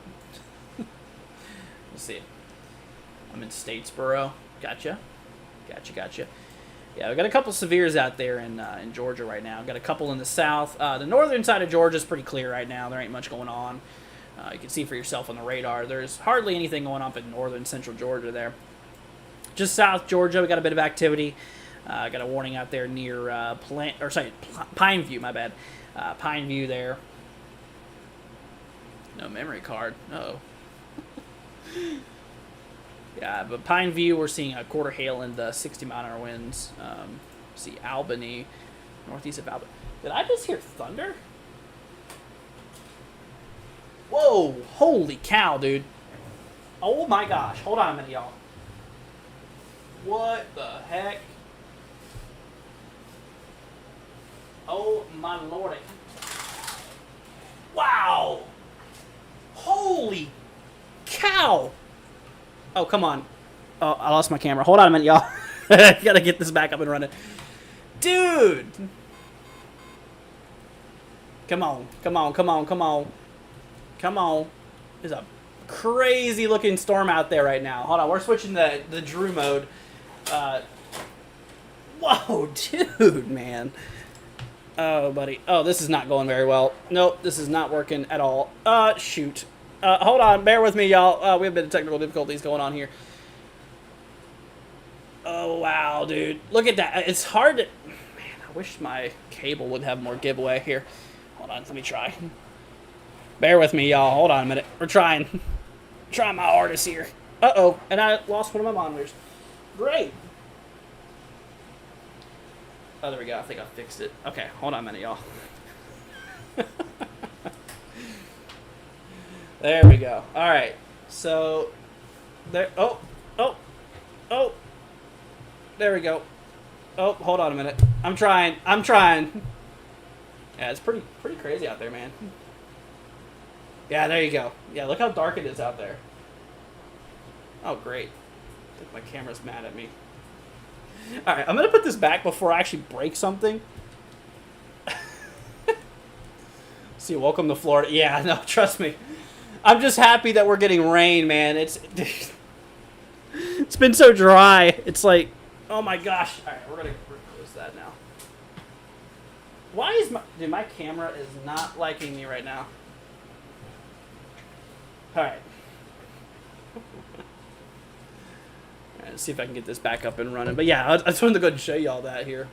we'll see. I'm in Statesboro. Gotcha. Yeah, we got a couple severes out there in Georgia right now. Got a couple in the south. The northern side of Georgia is pretty clear right now. There ain't much going on. You can see for yourself on the radar. There's hardly anything going on in northern central Georgia there. Just south Georgia, we got a bit of activity. Got a warning out there near Pineview. My bad. Pineview there. No memory card. Uh-oh. Yeah, but Pineview, we're seeing a quarter hail and 60-mile-an-hour winds. See Albany, northeast of Albany. Did I just hear thunder? Whoa! Holy cow, dude! Oh my gosh! Hold on a minute, y'all. What the heck? Oh my lordy! Wow! Holy cow! Oh, come on. Oh, I lost my camera. Hold on a minute, y'all. I gotta get this back up and running. Dude! Come on. There's a crazy looking storm out there right now. Hold on, we're switching the Drew mode. Whoa, dude, man. Oh, buddy. Oh, this is not going very well. Nope, this is not working at all. Shoot. Hold on, bear with me, y'all. We have a bit of technical difficulties going on here. Oh, wow, dude. Look at that. It's hard to... Man, I wish my cable would have more giveaway here. Hold on, let me try. Bear with me, y'all. Hold on a minute. We're trying. Trying my hardest here. Uh-oh, and I lost one of my monitors. Great. Oh, there we go. I think I fixed it. Okay, hold on a minute, y'all. There we go. All right. So, there. Oh. There we go. Oh, hold on a minute. I'm trying. Yeah, it's pretty crazy out there, man. Yeah, there you go. Yeah, look how dark it is out there. Oh, great. I think my camera's mad at me. All right, I'm going to put this back before I actually break something. See, welcome to Florida. Yeah, no, trust me. I'm just happy that we're getting rain, man. It's been so dry. It's like, oh my gosh. All right, we're going to close that now. Why is my camera is not liking me right now. All right. Let's see if I can get this back up and running. But yeah, I just wanted to go and show you all that here.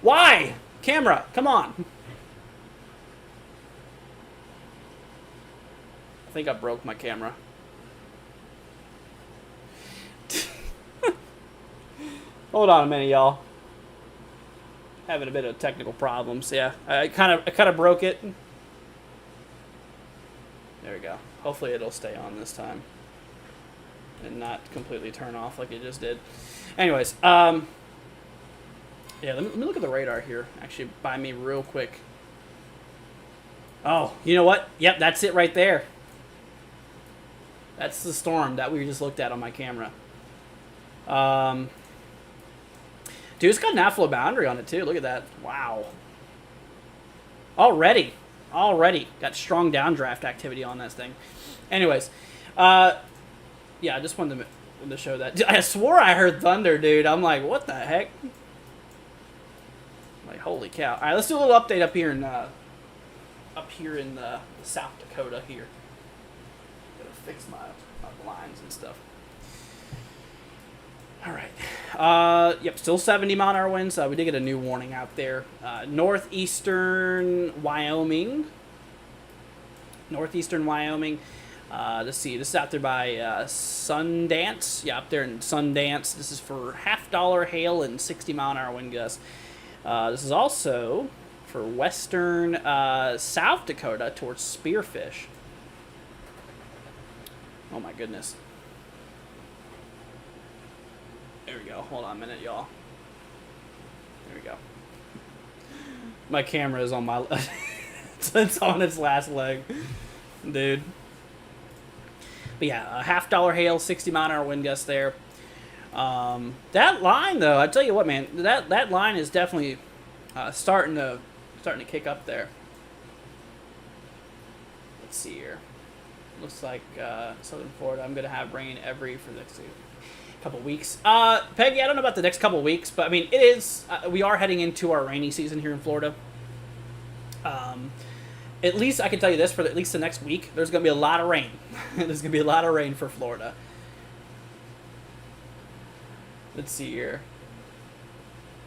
Why? Camera, come on. I think I broke my camera. Hold on a minute, y'all. Having a bit of technical problems. Yeah, I kind of broke it. There we go. Hopefully it'll stay on this time and not completely turn off like it just did. Anyways, yeah, let me look at the radar here, actually, by me real quick. Oh, you know what? Yep, that's it right there. That's the storm that we just looked at on my camera. Dude, it's got an outflow boundary on it, too. Look at that. Wow. Already got strong downdraft activity on this thing. Anyways, yeah, I just wanted to show that. I swore I heard thunder, dude. I'm like, what the heck? Like, holy cow! All right, let's do a little update up here in South Dakota here. Gotta fix my blinds and stuff. All right. Yep, still 70-mile-an-hour winds. We did get a new warning out there. Northeastern Wyoming. Let's see. This is out there by Sundance. Yeah, up there in Sundance. This is for $50 hail and 60-mile-an-hour wind gusts. This is also for western South Dakota towards Spearfish. Oh, my goodness. There we go. Hold on a minute, y'all. There we go. My camera is on my... it's on its last leg. Dude. But yeah, $50 hail, 60-mile-an-hour wind gust there. That line, though, I tell you what, man, that line is definitely starting to kick up there. Let's see here. Looks like Southern Florida. I'm gonna have rain for the next couple weeks. Peggy, I don't know about the next couple weeks, but I mean, it is. We are heading into our rainy season here in Florida. At least I can tell you this: for at least the next week, there's going to be a lot of rain. There's going to be a lot of rain for Florida. Let's see here.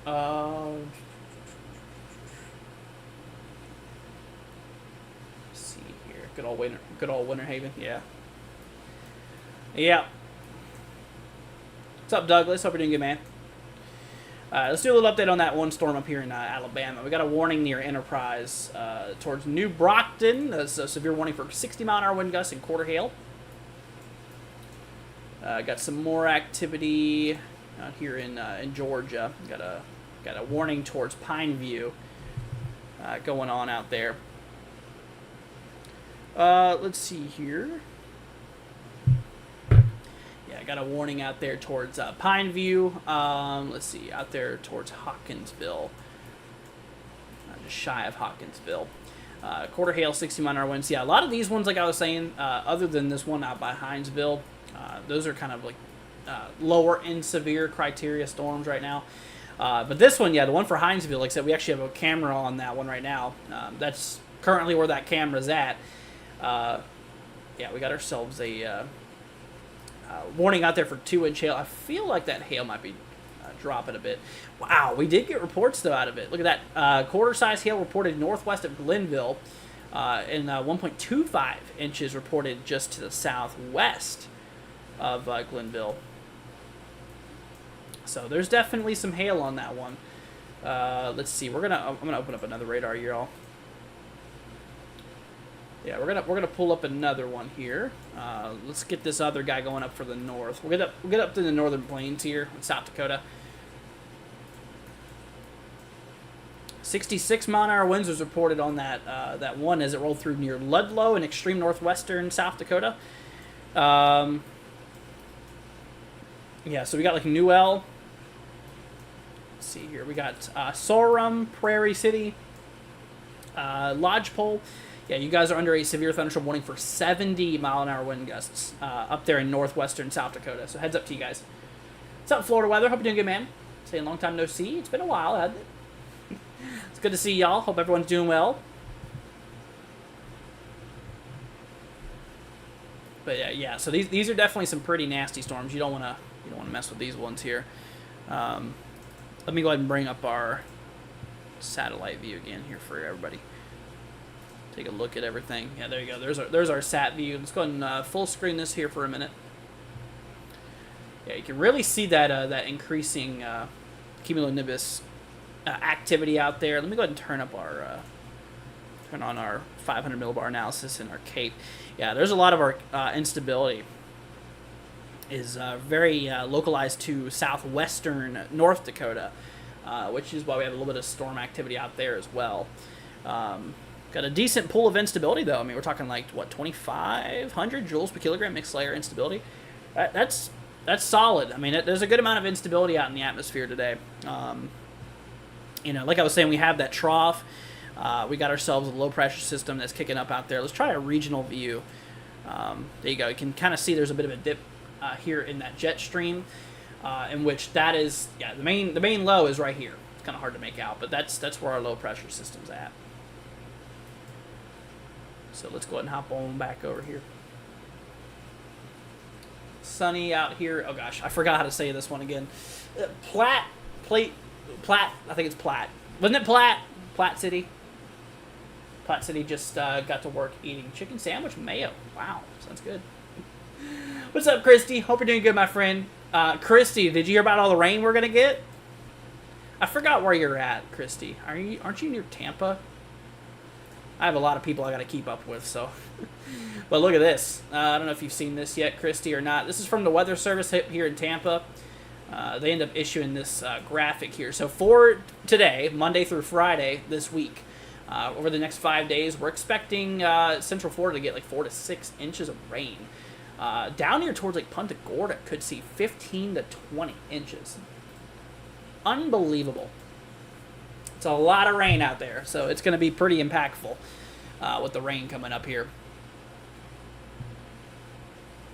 Let's see here. Good old Winter Haven. Yeah. Yeah. What's up, Douglas? Hope you're doing good, man. Let's do a little update on that one storm up here in Alabama. We got a warning near Enterprise towards New Brockton. That's a severe warning for 60-mile-an-hour wind gusts and quarter hail. Got some more activity out here in Georgia. Got a warning towards Pineview going on out there. Let's see here. I got a warning out there towards Pineview. Let's see, out there towards Hawkinsville. Just shy of Hawkinsville. Quarter hail, 60-mile-an-hour winds. Yeah, a lot of these ones, like I was saying, other than this one out by Hinesville, those are kind of like lower end severe criteria storms right now. But this one, yeah, the one for Hinesville, like I said, we actually have a camera on that one right now. That's currently where that camera's at. Yeah, we got ourselves a warning out there for 2-inch hail. I feel like that hail might be dropping a bit. Wow, we did get reports, though, out of it. Look at that. Quarter-size hail reported northwest of Glenville, and 1.25 inches reported just to the southwest of Glenville. So there's definitely some hail on that one. Let's see. I'm gonna open up another radar, y'all. Yeah, we're gonna pull up another one here. Let's get this other guy going up for the north. We'll get up to the northern plains here in South Dakota. 66-mile-an-hour winds was reported on that one as it rolled through near Ludlow in extreme northwestern South Dakota. Yeah, so we got like Newell. Let's see here. We got Sorum, Prairie City, Lodgepole. Yeah, you guys are under a severe thunderstorm warning for 70-mile-an-hour wind gusts up there in northwestern South Dakota. So heads up to you guys. What's up, Florida weather? Hope you're doing good, man. Saying long time no see. It's been a while, hasn't it? It's good to see y'all. Hope everyone's doing well. But yeah. So these are definitely some pretty nasty storms. You don't want to mess with these ones here. Let me go ahead and bring up our satellite view again here for everybody. Take a look at everything. Yeah, there you go. There's our sat view. Let's go ahead and full screen this here for a minute. Yeah, you can really see that increasing cumulonimbus activity out there. Let me go ahead and turn on our 500 millibar analysis in our CAPE. Yeah, there's a lot of our instability is very localized to southwestern North Dakota, which is why we have a little bit of storm activity out there as well. Got a decent pool of instability, though. I mean, we're talking like, what, 2,500 joules per kilogram mixed layer instability? That's solid. I mean, there's a good amount of instability out in the atmosphere today. Like I was saying, we have that trough. We got ourselves a low-pressure system that's kicking up out there. Let's try a regional view. There you go. You can kind of see there's a bit of a dip here in that jet stream, in which that is, yeah, the main low is right here. It's kind of hard to make out, but that's where our low-pressure system's at. So let's go ahead and hop on back over here. Sunny out here. Oh gosh, I forgot how to say this one again. Platte. I think it's Platte. Wasn't it Platte? Platte City. Platte City just got to work eating chicken sandwich mayo. Wow, sounds good. What's up, Christy? Hope you're doing good, my friend. Christy, did you hear about all the rain we're gonna get? I forgot where you're at, Christy. Aren't you near Tampa? I have a lot of people I got to keep up with, so. But look at this. I don't know if you've seen this yet, Christy, or not. This is from the Weather Service here in Tampa. They end up issuing this graphic here. So for today, Monday through Friday this week, over the next 5 days, we're expecting Central Florida to get like 4 to 6 inches of rain. Down here towards like Punta Gorda could see 15 to 20 inches. Unbelievable. It's a lot of rain out there, so it's going to be pretty impactful with the rain coming up here.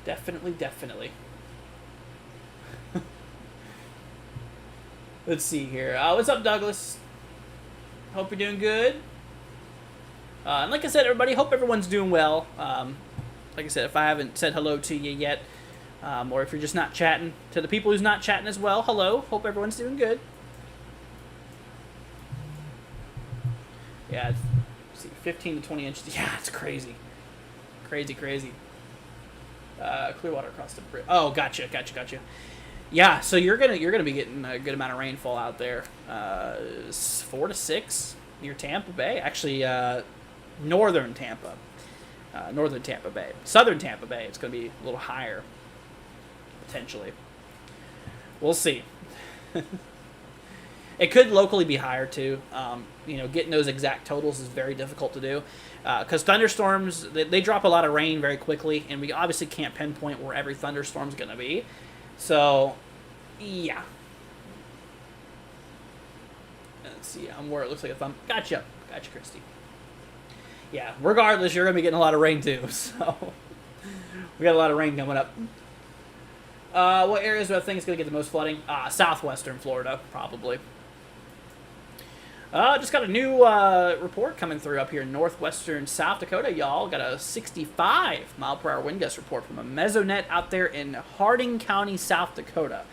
Definitely. Let's see here. What's up, Douglas? Hope you're doing good. And like I said, everybody, hope everyone's doing well. Like I said, if I haven't said hello to you yet, or if you're just not chatting, to the people who's not chatting as well, hello. Hope everyone's doing good. Yeah, let's see, 15 to 20 inches. Yeah, it's crazy. Crazy. Clearwater across the bridge. Oh, gotcha. Yeah, so you're gonna be getting a good amount of rainfall out there. 4 to 6 near Tampa Bay. Actually, northern Tampa Bay. Southern Tampa Bay, it's gonna be a little higher, potentially. We'll see. It could locally be higher, too. Getting those exact totals is very difficult to do. Because thunderstorms, they drop a lot of rain very quickly, and we obviously can't pinpoint where every thunderstorm's going to be. So, yeah. Let's see, I'm where it looks like a thumb. Gotcha, Christy. yeah, regardless, you're going to be getting a lot of rain too. So we got a lot of rain coming up. What areas do I think is going to get the most flooding? Southwestern Florida, probably. Just got a new report coming through up here in northwestern South Dakota, y'all. Got a 65-mile-per-hour wind gust report from a mesonet out there in Harding County, South Dakota.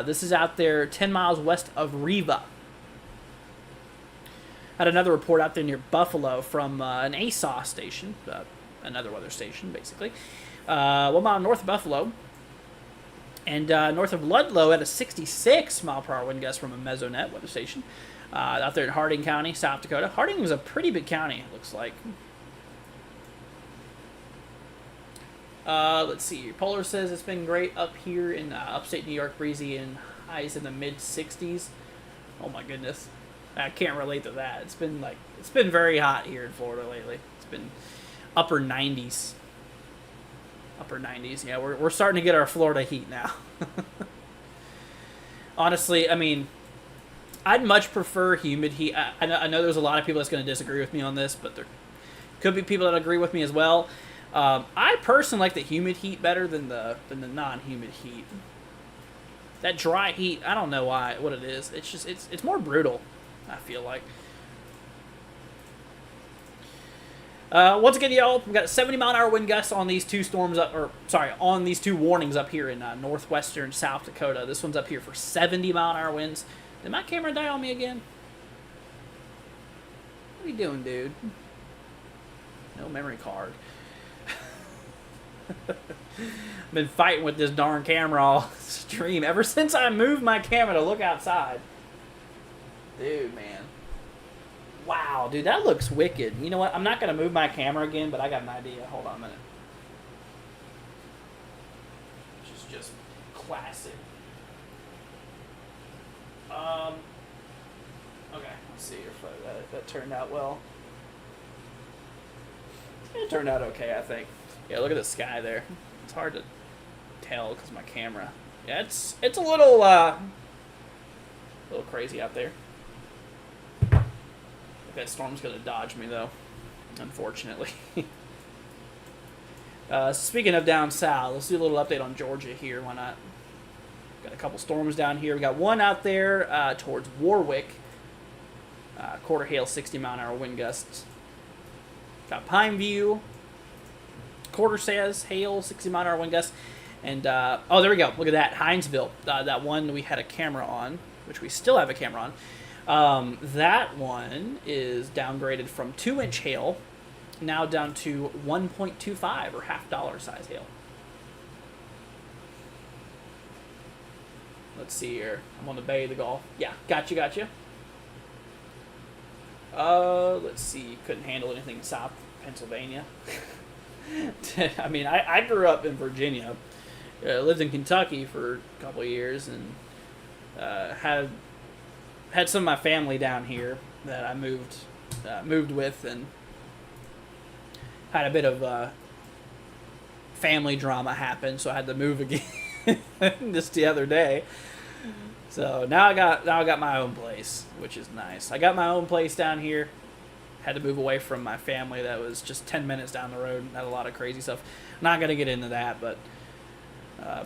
This is out there 10 miles west of Riva. Had another report out there near Buffalo from an ASAW station, another weather station, basically. 1 mile north of Buffalo. And north of Ludlow at a 66-mile-per-hour wind gust from a mesonet weather station. Out there in Harding County, South Dakota. Harding was a pretty big county, it looks like. Let's see. Polar says it's been great up here in upstate New York, breezy and highs in the mid-60s. Oh my goodness. I can't relate to that. It's been very hot here in Florida lately. It's been upper 90s. Upper 90s. Yeah, we're starting to get our Florida heat now. Honestly, I mean, I'd much prefer humid heat. I know there's a lot of people that's going to disagree with me on this, but there could be people that agree with me as well. I personally like the humid heat better than the non-humid heat. That dry heat, I don't know what it is. It's just it's more brutal, I feel like. Once again, y'all, we got a 70-mile-an-hour wind gust on these two on these two warnings up here in northwestern South Dakota. This one's up here for 70-mile-an-hour winds. Did my camera die on me again? What are you doing, dude? No memory card. I've been fighting with this darn camera all stream ever since I moved my camera to look outside. Dude, man. Wow, dude, that looks wicked. You know what? I'm not going to move my camera again, but I got an idea. Hold on a minute. This is just classic. Okay, let's see if that turned out well. It turned out okay, I think. Yeah, look at the sky there. It's hard to tell because my camera. Yeah, it's a little crazy out there. That storm's gonna dodge me though, unfortunately. Speaking of down south, let's do a little update on Georgia here. Why not? Got a couple storms down here. We got one out there towards Warwick. Quarter hail, 60-mile-an-hour wind gusts. Got Pineview. Quarter says hail, 60-mile-an-hour wind gusts. And oh, there we go. Look at that, Hinesville. That one we had a camera on, which we still have a camera on. That one is downgraded from 2-inch hail, now down to 1.25 or $half size hail. Let's see here. I'm on the Bay of the Gulf. Yeah, gotcha. Let's see. Couldn't handle anything south Pennsylvania. I mean, I grew up in Virginia. Lived in Kentucky for a couple of years and had some of my family down here that I moved with, and had a bit of family drama happen, so I had to move again just the other day. So now I got my own place, which is nice. I got my own place down here. Had to move away from my family that was just 10 minutes down the road. Had a lot of crazy stuff. Not gonna get into that, but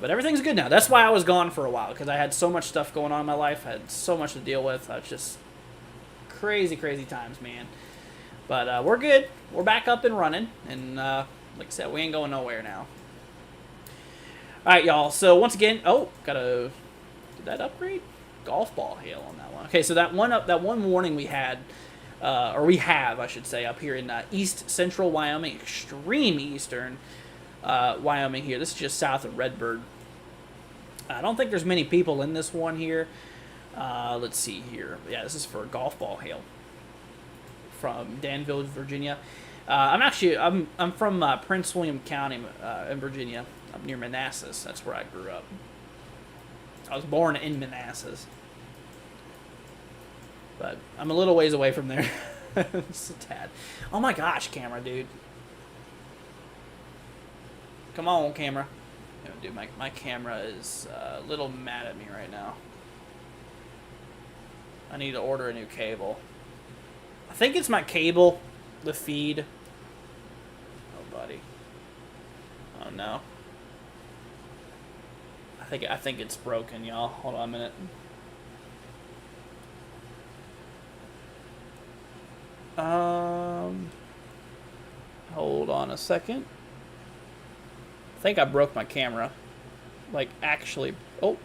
everything's good now. That's why I was gone for a while, because I had so much stuff going on in my life. I had so much to deal with. I was just crazy times, man. But we're good. We're back up and running, and like I said, we ain't going nowhere now. All right, y'all. So once again, did that upgrade? Golf ball hail on that one. Okay, so that one warning we had, or we have, I should say, up here in east central Wyoming, extreme eastern Wyoming here. This is just south of Redbird. I don't think there's many people in this one here. Let's see here. Yeah, this is for golf ball hail from Danville, Virginia. I'm from Prince William County in Virginia, up near Manassas. That's where I grew up. I was born in Manassas, but I'm a little ways away from there. Just a tad. Oh my gosh, camera, dude. Come on, camera. Dude, my camera is a little mad at me right now. I need to order a new cable. I think it's my cable. the feed. Oh, buddy. Oh no. I think it's broken, y'all. Hold on a minute. Hold on a second. I think I broke my camera. Like, actually. Oh.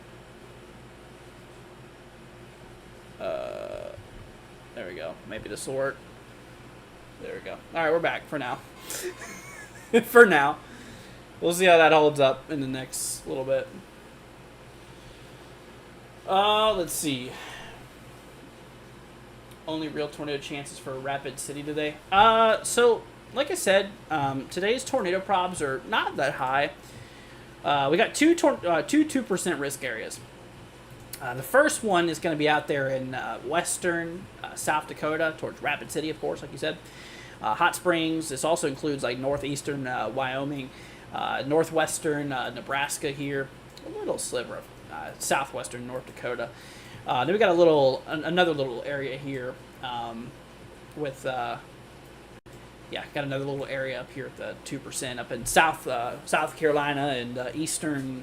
There we go. Maybe this will work. There we go. Alright, we're back for now. For now. We'll see how that holds up in the next little bit. Let's see. Only real tornado chances for Rapid City today. So, like I said, today's tornado probs are not that high. We got two 2% risk areas. The first one is going to be out there in western South Dakota, towards Rapid City, of course, like you said. Hot Springs. This also includes like northeastern Wyoming, northwestern Nebraska here, a little sliver of southwestern North Dakota. Then we got another little area here with got another little area up here at the 2% up in South Carolina and eastern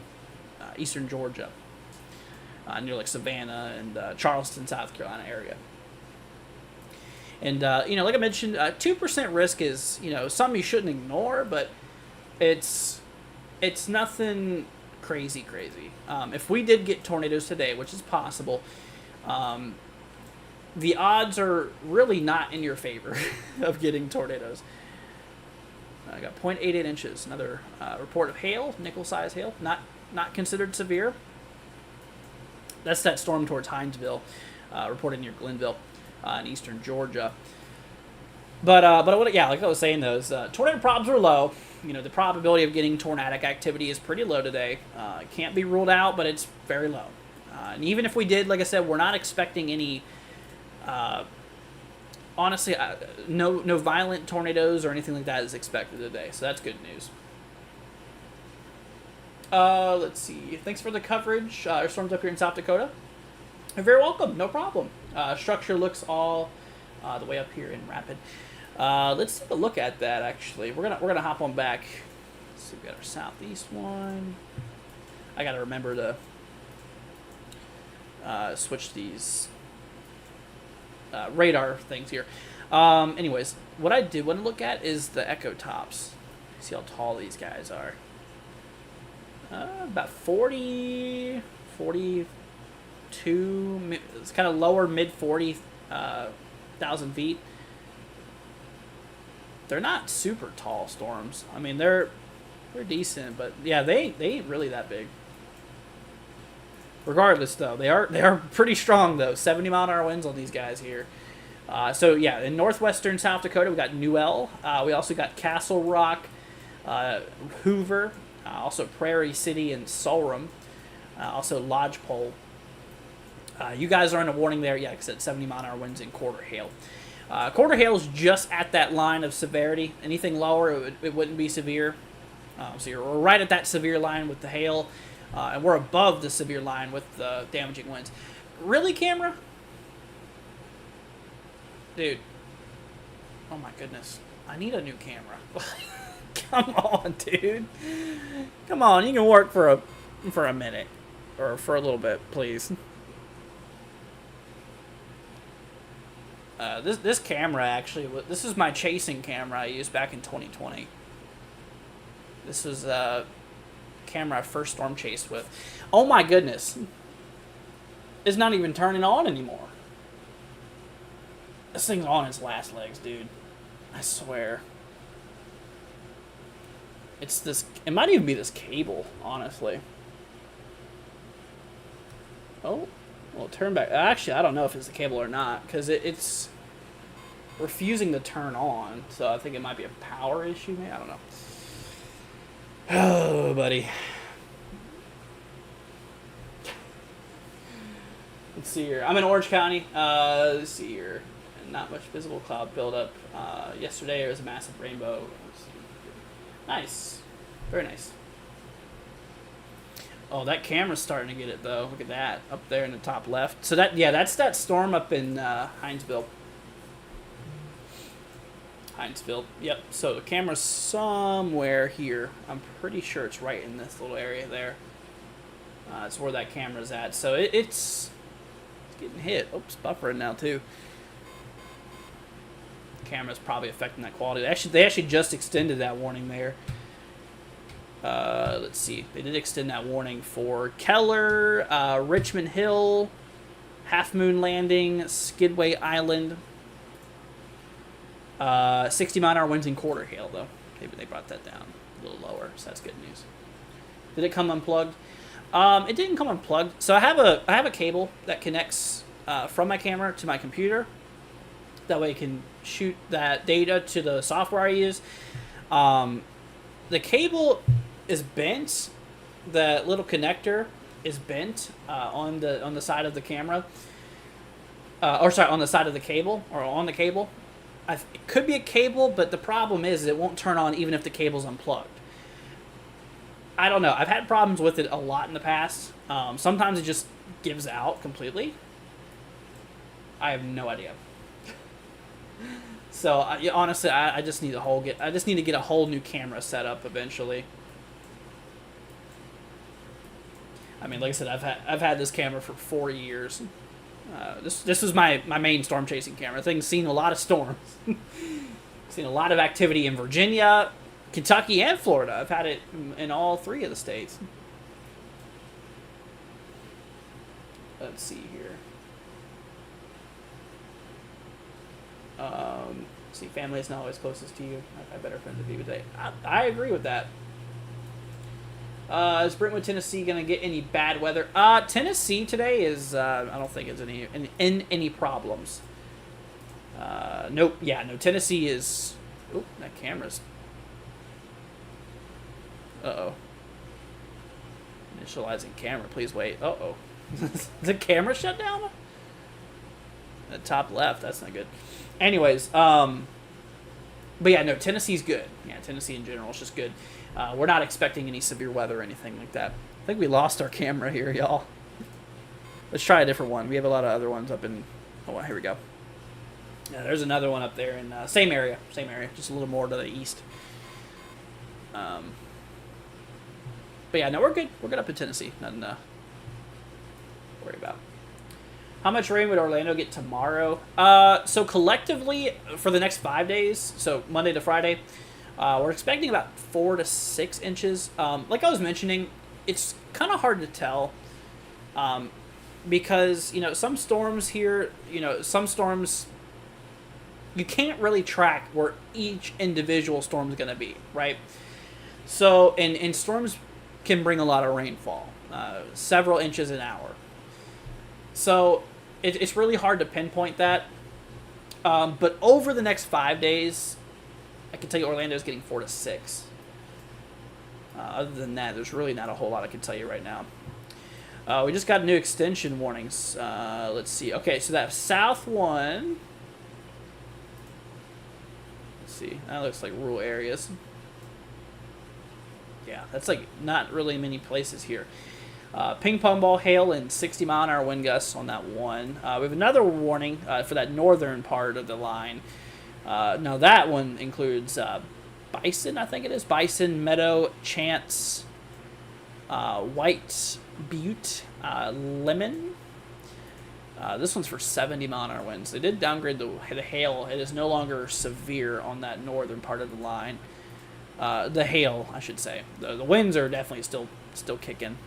Georgia, near like Savannah and Charleston, South Carolina area. And like I mentioned, 2% risk is something you shouldn't ignore, but it's nothing crazy. If we did get tornadoes today, which is possible, the odds are really not in your favor of getting tornadoes. I got 0.88 inches. Another report of hail, nickel-sized hail, not considered severe. That's that storm towards Hinesville, reported near Glenville, in eastern Georgia. But like I was saying, those tornado probs are low. The probability of getting tornadic activity is pretty low today. It can't be ruled out, but it's very low. And even if we did, like I said, we're not expecting any, honestly, no violent tornadoes or anything like that is expected today. So that's good news. Let's see. Thanks for the coverage. Our storms up here in South Dakota. You're very welcome. No problem. Structure looks all the way up here in Rapid. Let's take a look at that. Actually, we're gonna hop on back. Let's see, we got our southeast one. I gotta remember to switch these radar things here. Anyways, what I did want to look at is the echo tops. See how tall these guys are. About 40, 42. It's kind of lower, mid 40,000 feet. They're not super tall storms. I mean, they're decent, but yeah, they ain't really that big. Regardless, though, they are pretty strong though. 70-mile-an-hour winds on these guys here. So yeah, in northwestern South Dakota, we got Newell. We also got Castle Rock, Hoover, also Prairie City and Sulrum, also Lodgepole. You guys are on a warning there. Yeah, like I said, 70-mile-an-hour winds and quarter hail. Quarter hail is just at that line of severity. Anything lower, it wouldn't be severe. So we're right at that severe line with the hail, and we're above the severe line with the damaging winds. Really, camera? Dude. Oh my goodness. I need a new camera. Come on, dude. Come on, you can work for a minute. Or for a little bit, please. This camera actually, this is my chasing camera I used back in 2020. This was a camera I first storm chased with. Oh my goodness. It's not even turning on anymore. This thing's on its last legs, dude. I swear. It might even be this cable, honestly. Oh, well, turn back. Actually, I don't know if it's the cable or not, because it's refusing to turn on. So I think it might be a power issue, maybe? I don't know. Oh, buddy. Let's see here. I'm in Orange County. Let's see here. Not much visible cloud buildup. Yesterday there was a massive rainbow. Nice. Very nice. Oh, that camera's starting to get it, though. Look at that. Up there in the top left. So, that's that storm up in Hinesville. Hinesville. Yep. So the camera's somewhere here. I'm pretty sure it's right in this little area there. It's where that camera's at. So it's getting hit. Oops, buffering now too. Camera's probably affecting that quality. They actually just extended that warning there. Let's see. They did extend that warning for Keller, Richmond Hill, Half Moon Landing, Skidway Island. 60-mile-an-hour winds and quarter hail, though. Maybe they brought that down a little lower, so that's good news. Did it come unplugged? It didn't come unplugged. So I have a cable that connects from my camera to my computer. That way I can shoot that data to the software I use. The cable is bent. The little connector is bent on the side of the camera. On the side of the cable, or on the cable. It could be a cable, but the problem is it won't turn on even if the cable's unplugged. I don't know. I've had problems with it a lot in the past. Sometimes it just gives out completely. I have no idea. So honestly, I just need to get a whole new camera set up eventually. I mean, like I said, I've had this camera for 4 years. This was my main storm chasing camera. The thing's seen a lot of storms. Seen a lot of activity in Virginia, Kentucky, and Florida. I've had it in all 3 of the states. Let's see here. See, family is not always closest to you. I've had better friends than people today. I agree with that. Is Brentwood, Tennessee going to get any bad weather? Tennessee today is, I don't think it's any problems. Nope. Yeah, no, Tennessee is... Oop, that camera's... Uh-oh. Initializing camera, please wait. Uh-oh. The camera shut down? The top left, that's not good. Anyways, but yeah, no, Tennessee's good. Yeah, Tennessee in general is just good. We're not expecting any severe weather or anything like that. I think we lost our camera here, y'all. Let's try a different one. We have a lot of other ones up in... Oh, here we go. Yeah, there's another one up there in same area, just a little more to the east. But yeah, no, we're good. We're good up in Tennessee. Nothing to worry about. How much rain would Orlando get tomorrow? So collectively, for the next 5 days, so Monday to Friday, we're expecting about 4 to 6 inches. Like I was mentioning, it's kind of hard to tell because, some storms here, some storms, you can't really track where each individual storm is going to be, right? So, and storms can bring a lot of rainfall, several inches an hour. So, it's really hard to pinpoint that. But over the next 5 days, I can tell you Orlando's getting 4 to 6. Other than that, there's really not a whole lot I can tell you right now. We just got new extension warnings. Let's see. Okay, so that south one. Let's see. That looks like rural areas. Yeah, that's like not really many places here. Ping pong ball hail and 60-mile-an-hour wind gusts on that one. We have another warning for that northern part of the line. Now that one includes Bison, I think it is. Bison, Meadow, Chance, White Butte, Lemon. This one's for 70-mile-an-hour winds. They did downgrade the hail. It is no longer severe on that northern part of the line. The hail, I should say. The winds are definitely still kicking.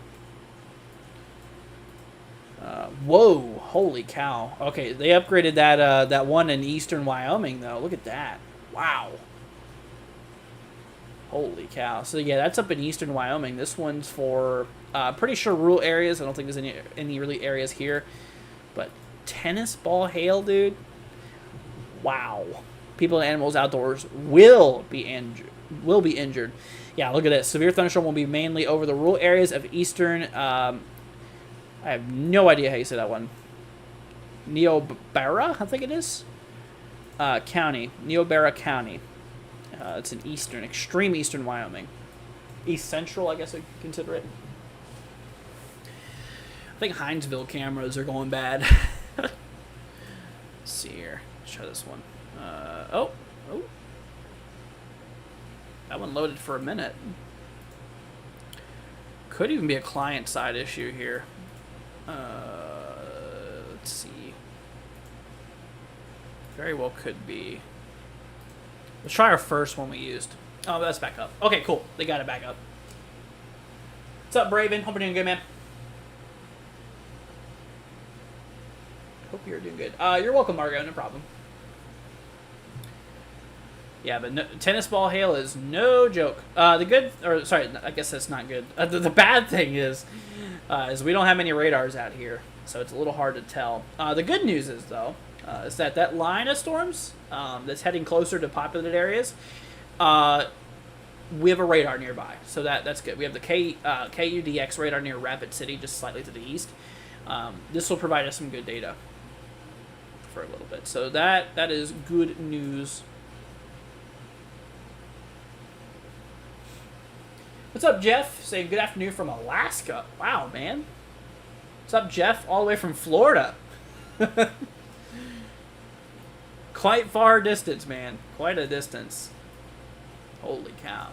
Whoa, holy cow. Okay, they upgraded that one in eastern Wyoming, though. Look at that. Wow. Holy cow. So, yeah, that's up in eastern Wyoming. This one's for, pretty sure rural areas. I don't think there's any really areas here. But tennis ball hail, dude. Wow. People and animals outdoors will be injured. Yeah, look at this. Severe thunderstorm will be mainly over the rural areas of eastern... I have no idea how you say that one. Niobrara, I think it is. County. Niobrara County. It's in extreme eastern Wyoming. East central, I guess I could consider it. I think Hinesville cameras are going bad. Let's see here. Let's try this one. That one loaded for a minute. Could even be a client-side issue here. Let's see. Very well could be. Let's try our first one we used. Oh, that's back up. Okay, cool. They got it back up. What's up, Braven? Hope you're doing good, man. Hope you're doing good. You're welcome, Margo. No problem. Yeah, but no, tennis ball hail is no joke. The good, or sorry, I guess that's not good. The bad thing is we don't have many radars out here, so it's a little hard to tell. The good news is, though, is that line of storms that's heading closer to populated areas, we have a radar nearby, so that's good. We have the KUDX radar near Rapid City, just slightly to the east. This will provide us some good data for a little bit, so that is good news. What's up, Jeff? Saying good afternoon from Alaska. Wow, man. What's up, Jeff? All the way from Florida. Quite far distance, man. Quite a distance. Holy cow.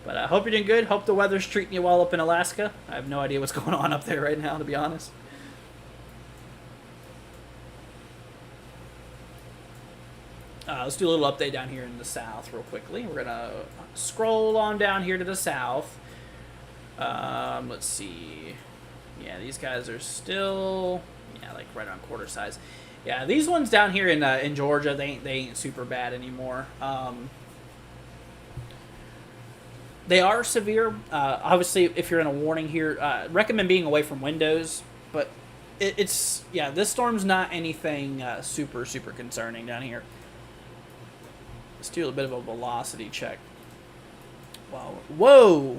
But I hope you're doing good. Hope the weather's treating you well up in Alaska. I have no idea what's going on up there right now, to be honest. Let's do a little update down here in the south real quickly. We're going to scroll on down here to the south. Let's see. Yeah, these guys are still, like right around quarter size. Yeah, these ones down here in Georgia, they ain't super bad anymore. They are severe. Obviously, if you're in a warning here, recommend being away from windows. But this storm's not anything super concerning down here. Let's do a bit of a velocity check. Wow. Whoa!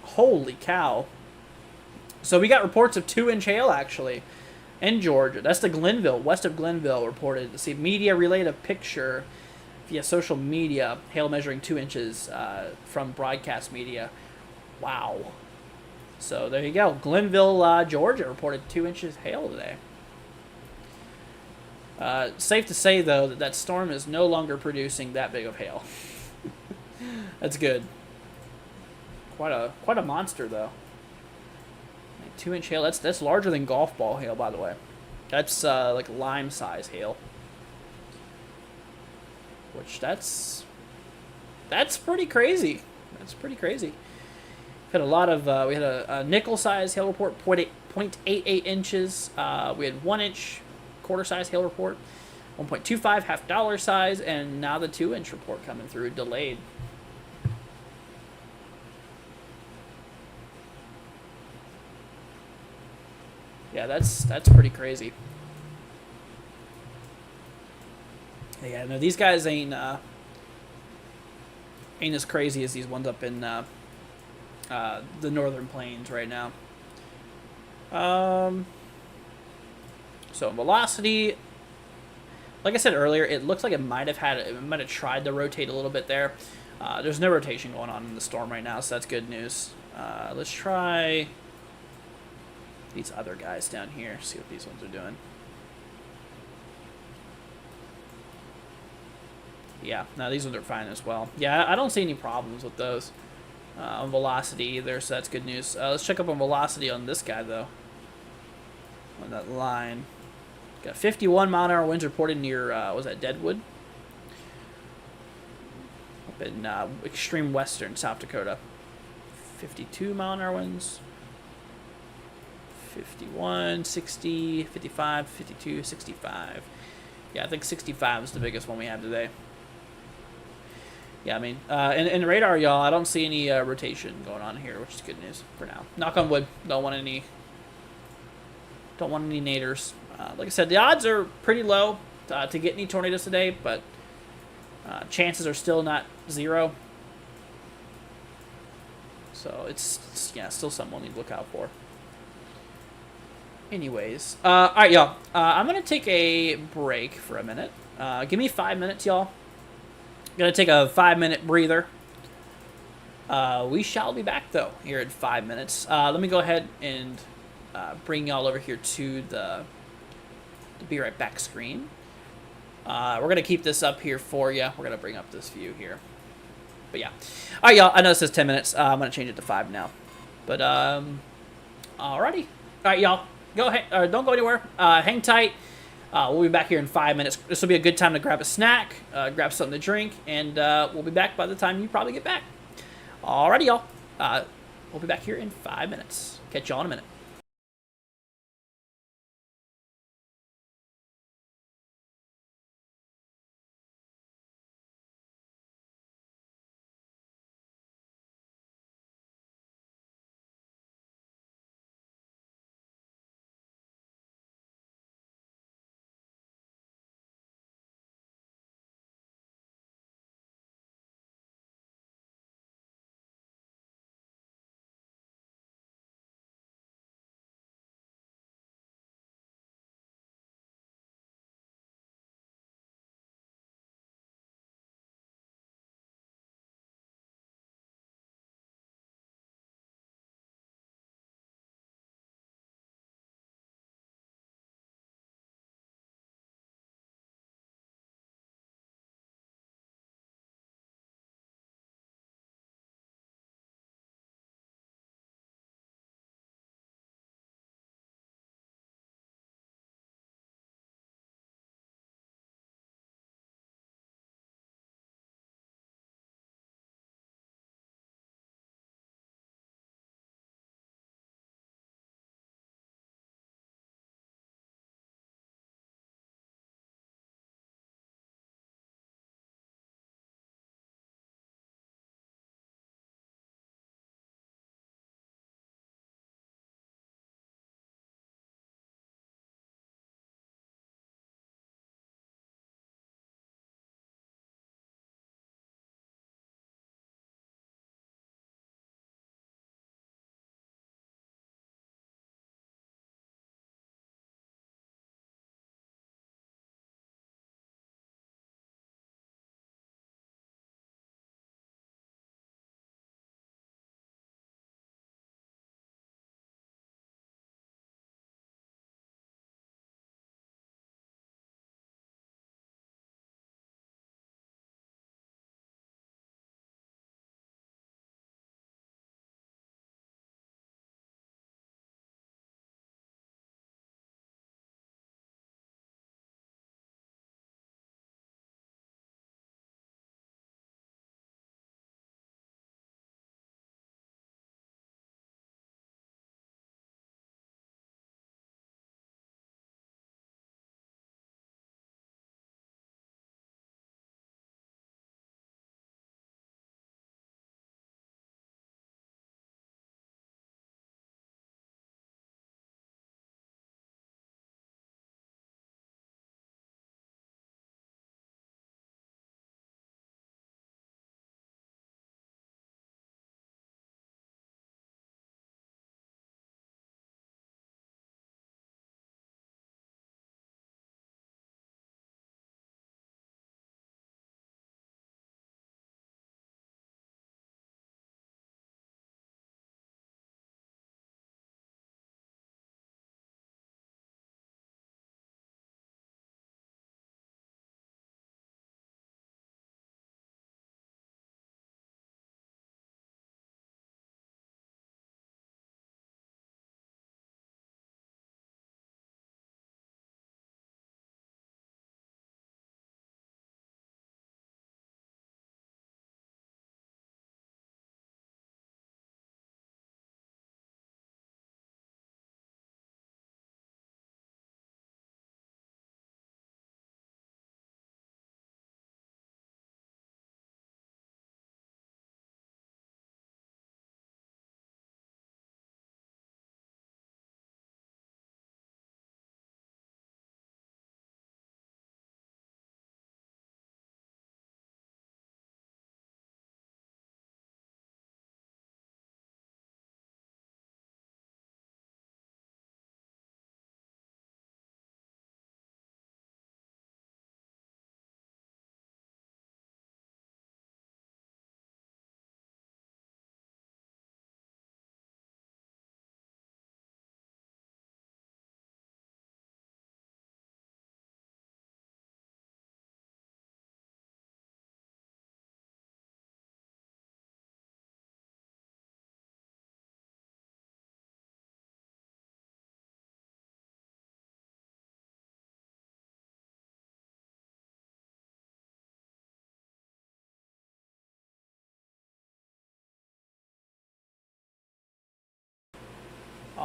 Holy cow. So we got reports of 2-inch hail, actually, in Georgia. That's the Glenville, west of Glenville, reported. Let's see, media relayed a picture via social media, hail measuring 2 inches from broadcast media. Wow. So there you go. Glenville, Georgia, reported 2 inches hail today. Safe to say, though, that storm is no longer producing that big of hail. That's good. Quite a monster, though. 2-inch hail. That's larger than golf ball hail, by the way. That's like lime size hail. Which that's pretty crazy. That's pretty crazy. We had a lot of we had a nickel size hail report, 0.88 inches. We had 1 inch quarter size hail report, 1.25 half dollar size, and now the 2-inch report coming through delayed. Yeah, that's pretty crazy. Yeah, no, these guys ain't as crazy as these ones up in the northern plains right now. So velocity, like I said earlier, it looks like it might have tried to rotate a little bit there. There's no rotation going on in the storm right now, so that's good news. Let's try these other guys down here, see what these ones are doing. Yeah, no, these ones are fine as well. Yeah, I don't see any problems with those on velocity either, so that's good news. Let's check up on velocity on this guy, though, on that line. Got 51 mile an hour winds reported near, was that Deadwood? Up in extreme western South Dakota. 52 mile an hour winds. 51, 60, 55, 52, 65. Yeah, I think 65 is the biggest one we have today. Yeah, I mean, in the radar, y'all, I don't see any rotation going on here, which is good news for now. Knock on wood. Don't want any naders. Like I said, the odds are pretty low to get any tornadoes today, but chances are still not zero. So it's still something we'll need to look out for. Anyways, all right, y'all. I'm gonna take a break for a minute. Give me 5 minutes, y'all. Gonna take a 5-minute breather. We shall be back though here in 5 minutes. Let me go ahead and bring y'all over here to the Be Right Back screen. We're going to keep this up here for you. We're going to bring up this view here. But yeah. All right, y'all. I know it says 10 minutes. I'm going to change it to 5 now. But, alrighty. All right, y'all. Go ahead. Don't go anywhere. Hang tight. We'll be back here in 5 minutes. This will be a good time to grab a snack, grab something to drink, and we'll be back by the time you probably get back. Alrighty, y'all. We'll be back here in 5 minutes. Catch y'all in a minute.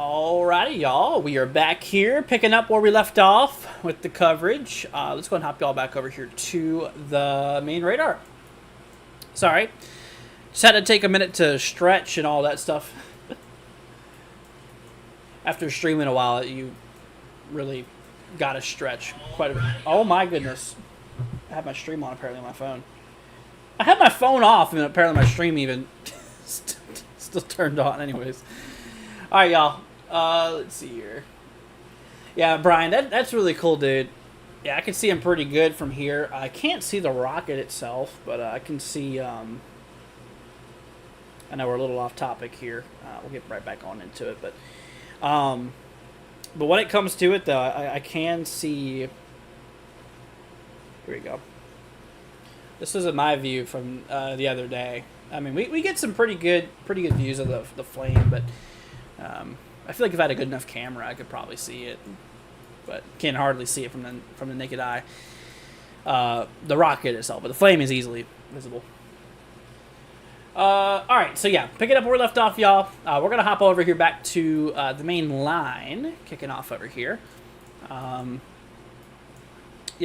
Alrighty, y'all. We are back here, picking up where we left off with the coverage. Let's go and hop y'all back over here to the main radar. Sorry. Just had to take a minute to stretch and all that stuff. After streaming a while, you really got to stretch quite a bit. Oh my goodness. I have my stream on apparently on my phone. I had my phone off and apparently my stream even still turned on anyways. Alright, y'all. Let's see here. Yeah, Brian, that's really cool, dude. Yeah, I can see him pretty good from here. I can't see the rocket itself, but I can see, I know we're a little off topic here. We'll get right back on into it, but when it comes to it, though, I can see... Here we go. This is my view from the other day. I mean, we get some pretty good views of the flame, but I feel like if I had a good enough camera, I could probably see it, but can't hardly see it from the naked eye. The rocket itself, but the flame is easily visible. All right, so yeah, picking up where we left off, y'all. We're gonna hop over here back to the main line, kicking off over here. Yeah,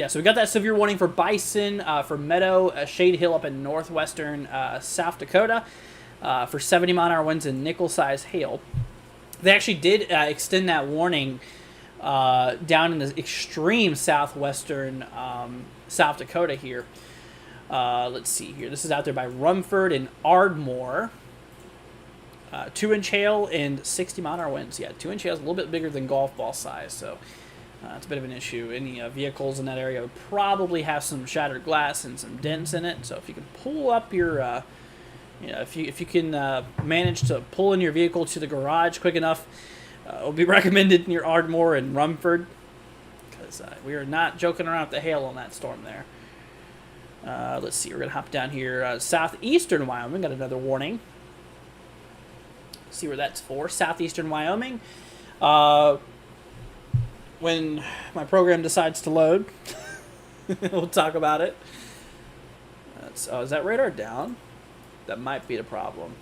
so we got that severe warning for bison, for meadow, Shade Hill up in northwestern South Dakota, for 70-mile-an-hour winds and nickel-sized hail. They actually did extend that warning down in the extreme southwestern South Dakota here. Let's see here. This is out there by Rumford and Ardmore. 2-inch hail and 60-mile-an-hour winds. Yeah, 2-inch hail is a little bit bigger than golf ball size, so it's a bit of an issue. Any vehicles in that area would probably have some shattered glass and some dents in it. So if you can pull up your... if you can manage to pull in your vehicle to the garage quick enough, it will be recommended near Ardmore and Rumford, because we are not joking around with the hail on that storm there. Let's see, we're going to hop down here. Southeastern Wyoming got another warning. See where that's for. Southeastern Wyoming. When my program decides to load, we'll talk about it. Is that radar down? That might be the problem.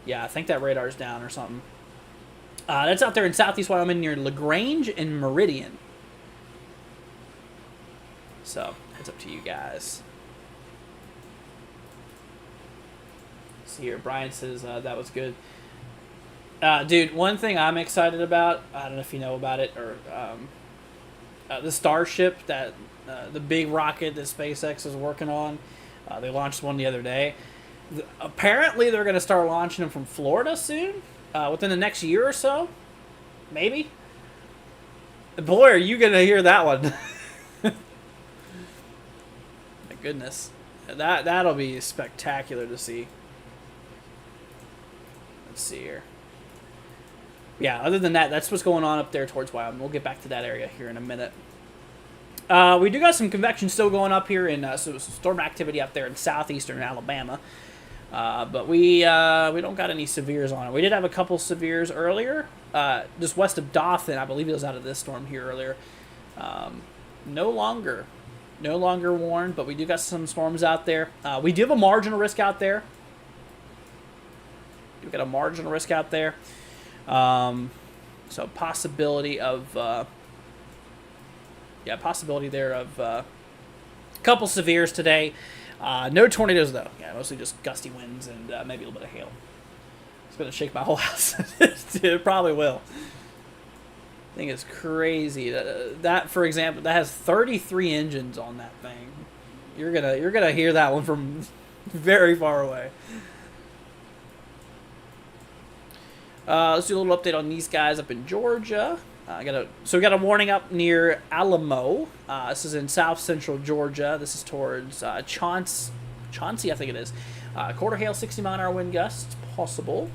Yeah, I think that radar's down or something. That's out there in southeast Wyoming near LaGrange and Meridian. So, it's up to you guys. See here, Brian says that was good. Dude, one thing I'm excited about, I don't know if you know about it, or the Starship, that the big rocket that SpaceX is working on. They launched one the other day. Apparently, they're going to start launching them from Florida soon, within the next year or so, maybe. Boy, are you going to hear that one. My goodness. That'll be spectacular to see. Let's see here. Yeah, other than that, that's what's going on up there towards Wyoming. We'll get back to that area here in a minute. We do got some convection still going up here in so storm activity up there in southeastern Alabama, but we don't got any severes on it. We did have a couple severes earlier, just west of Dothan. I believe it was out of this storm here earlier. No longer warned, but we do got some storms out there. We do have a marginal risk out there. We got a marginal risk out there, so possibility of. Yeah, possibility there of a couple severes today. No tornadoes, though. Yeah, mostly just gusty winds and maybe a little bit of hail. It's going to shake my whole house. It probably will. I think it's crazy. That, for example, that has 33 engines on that thing. You're gonna hear that one from very far away. Let's do a little update on these guys up in Georgia. So we got a warning up near Alamo. This is in south central Georgia. This is towards Chauncey, I think it is. Quarter hail, 60-mile-an-hour wind gusts possible.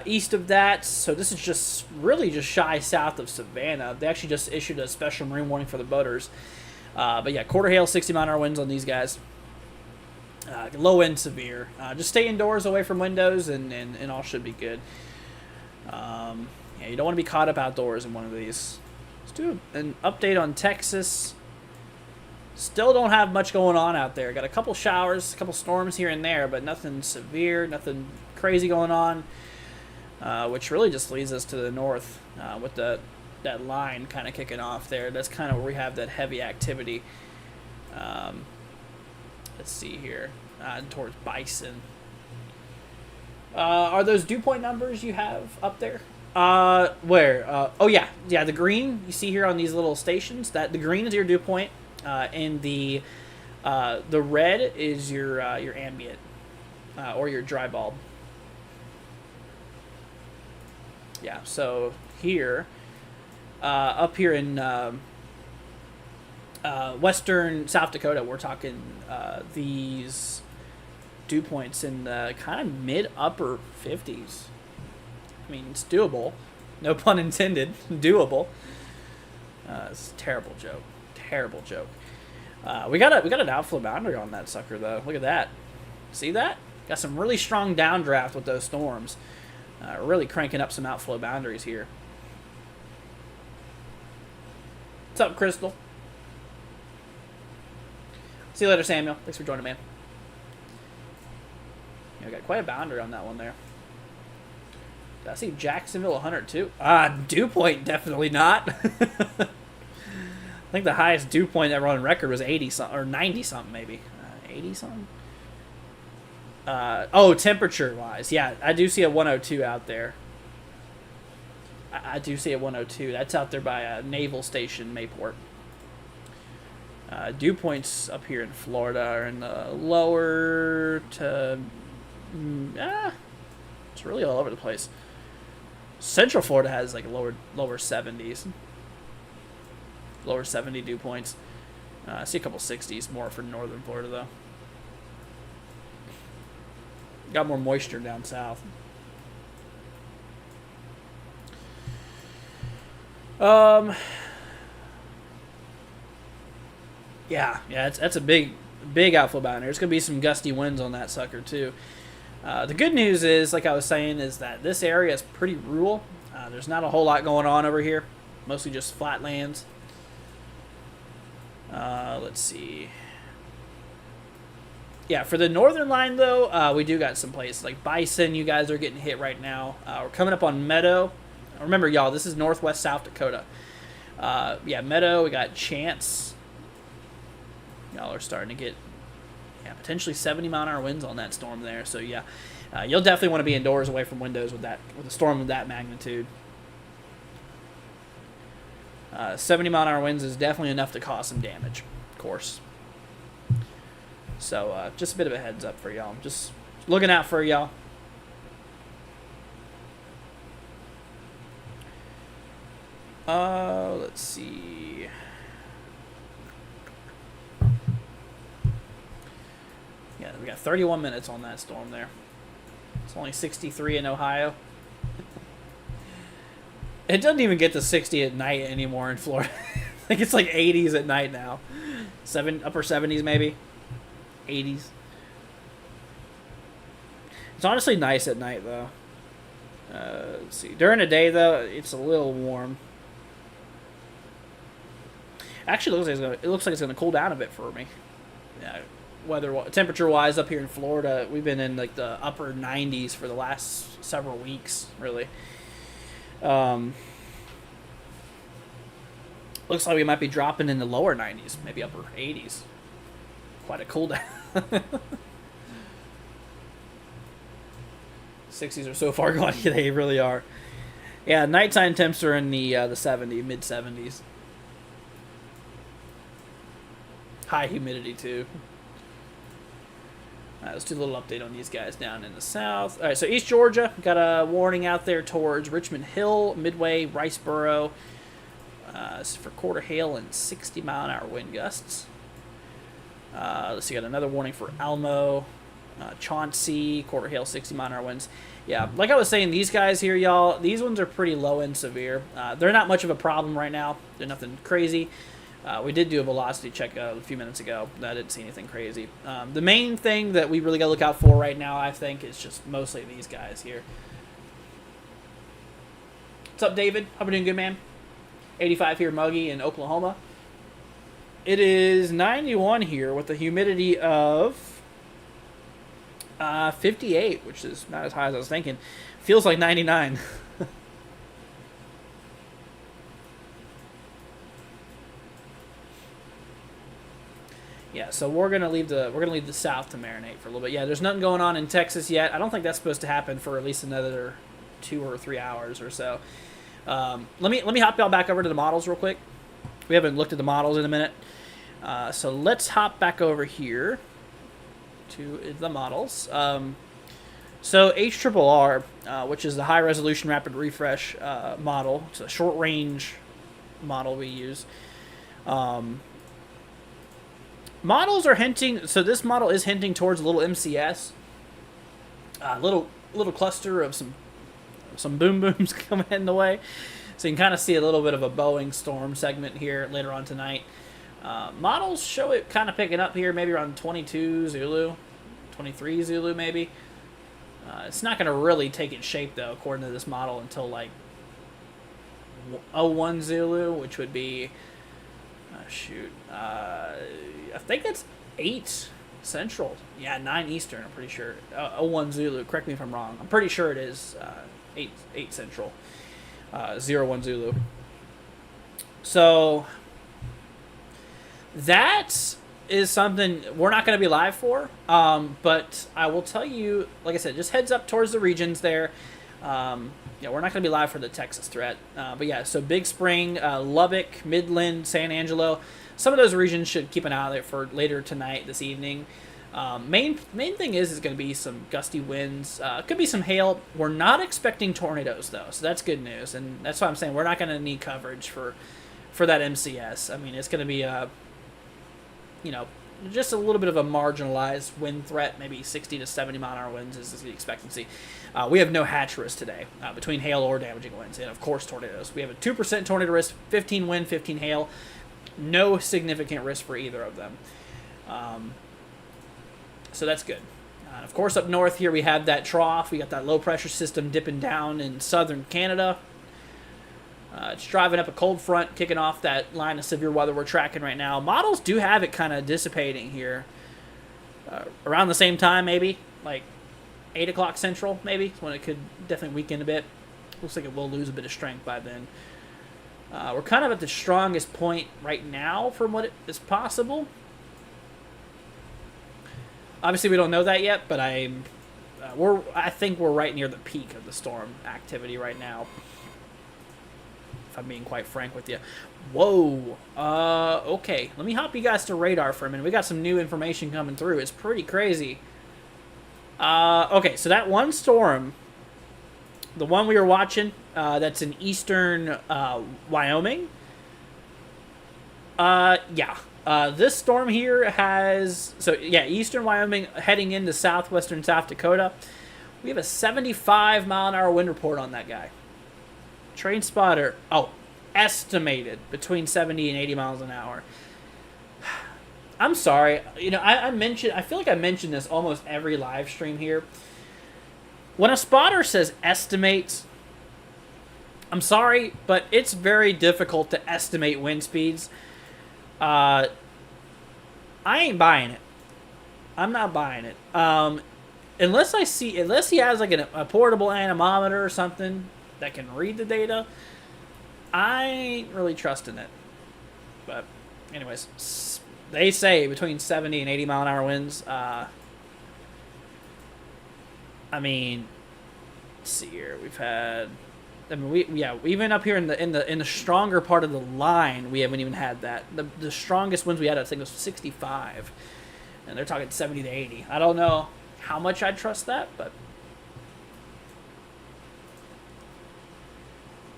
East of that, so this is just really just shy south of Savannah. They actually just issued a special marine warning for the boaters. But yeah, quarter hail, 60-mile-an-hour winds on these guys. Low end severe. Just stay indoors, away from windows, and all should be good. Yeah, you don't want to be caught up outdoors in one of these. Let's do an update on Texas. Still don't have much going on out there. Got a couple showers, a couple storms here and there, but nothing severe, nothing crazy going on. which really just leads us to the north with that line kind of kicking off there. That's kind of where we have that heavy activity. Let's see here, towards Bison. Are those dew point numbers you have up there? Where? Oh yeah, the green you see here on these little stations. That the green is your dew point, and the red is your ambient or your dry bulb. Yeah. So here, up here in western South Dakota, we're talking these dew points in the kind of mid-upper 50s. I mean, it's doable. No pun intended. Doable. It's a terrible joke. Terrible joke. We got an outflow boundary on that sucker, though. Look at that. See that? Got some really strong downdraft with those storms. Really cranking up some outflow boundaries here. What's up, Crystal? See you later, Samuel. Thanks for joining, man. Yeah, we got quite a boundary on that one there. Did I see Jacksonville 102? Dew point, definitely not. I think the highest dew point ever on record was 80 something or 90 something, maybe 80 something. Temperature wise, yeah, I do see a 102 out there. I do see a 102. That's out there by a naval station, Mayport. Dew points up here in Florida are in the lower to it's really all over the place. Central Florida has like lower 70s, lower 70 dew points. I see a couple 60s more for northern Florida though. Got more moisture down south. Yeah, that's a big outflow boundary. There's gonna be some gusty winds on that sucker too. The good news is, like I was saying, is that this area is pretty rural. There's not a whole lot going on over here. Mostly just flatlands. Let's see. Yeah, for the northern line, though, we do got some places. Like Bison, you guys are getting hit right now. We're coming up on Meadow. Remember, y'all, this is northwest South Dakota. Meadow, we got Chance. Y'all are starting to get potentially 70-mile-an-hour winds on that storm there. So, yeah, you'll definitely want to be indoors away from windows with a storm of that magnitude. 70-mile-an-hour winds is definitely enough to cause some damage, of course. So, just a bit of a heads up for y'all. Just looking out for y'all. Let's see. Yeah, we got 31 minutes on that storm there. It's only 63 in Ohio. It doesn't even get to 60 at night anymore in Florida. I think it's like 80s at night now. Upper 70s maybe. 80s. It's honestly nice at night though. Let's see. During the day though, it's a little warm. Actually, it looks like it's gonna cool down a bit for me. Yeah, temperature-wise, up here in Florida, we've been in like the upper 90s for the last several weeks, really. Looks like we might be dropping in the lower 90s, maybe upper 80s. Quite a cool down. 60s are so far gone. They really are. Yeah, nighttime temps are in the 70s, mid 70s. High humidity too. Let's do a little update on these guys down in the south. All right, so East Georgia got a warning out there towards Richmond Hill, Midway, Riceboro. For quarter hail and 60-mile-an-hour wind gusts. Let's see, got another warning for Almo, Chauncey, quarter hail, 60-mile-an-hour winds. Yeah, like I was saying, these guys here, y'all, these ones are pretty low and severe. They're not much of a problem right now. They're nothing crazy. We did do a velocity check a few minutes ago. I didn't see anything crazy. The main thing that we really got to look out for right now, I think, is just mostly these guys here. What's up, David? Hope you're doing good, man. 85 here, muggy in Oklahoma. It is 91 here with a humidity of 58, which is not as high as I was thinking. Feels like 99. Yeah, so we're gonna leave the south to marinate for a little bit. Yeah, there's nothing going on in Texas yet. I don't think that's supposed to happen for at least another 2 or 3 hours or so. Let me hop y'all back over to the models real quick. We haven't looked at the models in a minute, so let's hop back over here to the models. So HRRR, which is the high resolution rapid refresh model. It's a short range model we use. Models are hinting. So this model is hinting towards a little MCS, little cluster of some boom booms coming in the way. So you can kind of see a little bit of a Boeing storm segment here later on tonight. Models show it kind of picking up here, maybe around 22 Zulu, 23 Zulu maybe. It's not going to really take its shape though, according to this model, until like 01 Zulu, which would be I think it's 8 Central. Yeah, 9 Eastern, I'm pretty sure. 01 Zulu, correct me if I'm wrong. I'm pretty sure it is 8 Central. 01 Zulu. So that is something we're not going to be live for. But I will tell you, like I said, just heads up towards the regions there. Yeah, we're not going to be live for the Texas threat. But yeah, so Big Spring, Lubbock, Midland, San Angelo. Some of those regions should keep an eye on it for later tonight, this evening. Main thing is going to be some gusty winds. Could be some hail. We're not expecting tornadoes, though, so that's good news. And that's why I'm saying we're not going to need coverage for that MCS. I mean, it's going to be, just a little bit of a marginalized wind threat, maybe 60 to 70 mile an hour winds is the expectancy. We have no hatch risk today between hail or damaging winds, and of course tornadoes. We have a 2% tornado risk, 15 wind, 15 hail. No significant risk for either of them. So that's good. Of course, up north here we have that trough. We got that low pressure system dipping down in southern Canada. It's driving up a cold front, kicking off that line of severe weather we're tracking right now. Models do have it kind of dissipating here. Around the same time, maybe, like 8 o'clock Central, maybe, when it could definitely weaken a bit. Looks like it will lose a bit of strength by then. We're kind of at the strongest point right now from what is possible. Obviously, we don't know that yet, but I think we're right near the peak of the storm activity right now. If I'm being quite frank with you. Whoa. Okay. Let me hop you guys to radar for a minute. We got some new information coming through. It's pretty crazy. Okay, so that one storm, the one we were watching, that's in eastern Wyoming. Yeah. This storm here has... So, yeah, eastern Wyoming heading into southwestern South Dakota. We have a 75 mile an hour wind report on that guy. Train spotter. Oh, estimated between 70 and 80 miles an hour. I'm sorry. I feel like I mentioned this almost every live stream here. When a spotter says estimates, I'm sorry, but it's very difficult to estimate wind speeds. I ain't buying it. I'm not buying it. Unless he has like a portable anemometer or something that can read the data, I ain't really trusting it. But anyways, they say between 70 and 80 mile an hour winds. I mean, let's see here. We've had, even up here in the stronger part of the line, we haven't even had that. The strongest winds we had, I think, was 65, and they're talking 70 to 80. I don't know how much I'd trust that, but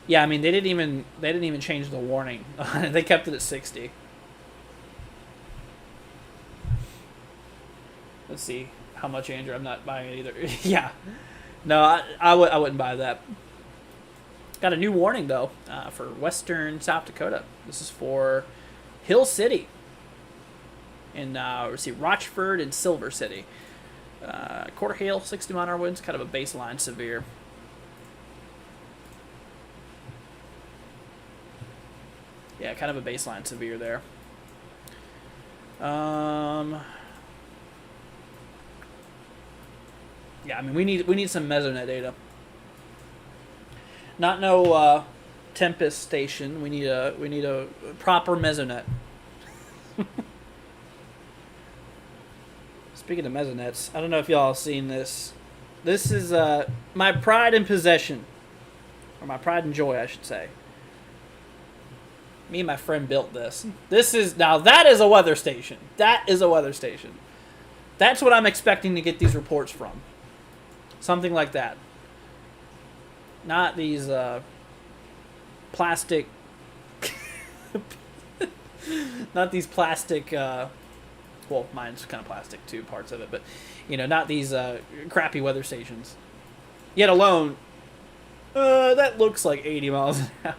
yeah, I mean they didn't even change the warning. They kept it at 60. Let's see how much, Andrew. I'm not buying it either. Yeah, no, I wouldn't buy that. Got a new warning though for western South Dakota. This is for Hill City and let's see, Rochford and Silver City. Quarter hail, 60 mile an hour winds, kind of a baseline severe. Yeah, kind of a baseline severe there. Yeah, I mean we need some mesonet data. Not no Tempest station. We need a proper mesonet. Speaking of mesonets, I don't know if y'all have seen this. This is my pride and possession, or my pride and joy, I should say. Me and my friend built this. That is a weather station. That is a weather station. That's what I'm expecting to get these reports from. Something like that. Not these plastic. Not these plastic. Well, mine's kind of plastic too, parts of it, but not these crappy weather stations. Yet alone, that looks like 80 miles an hour.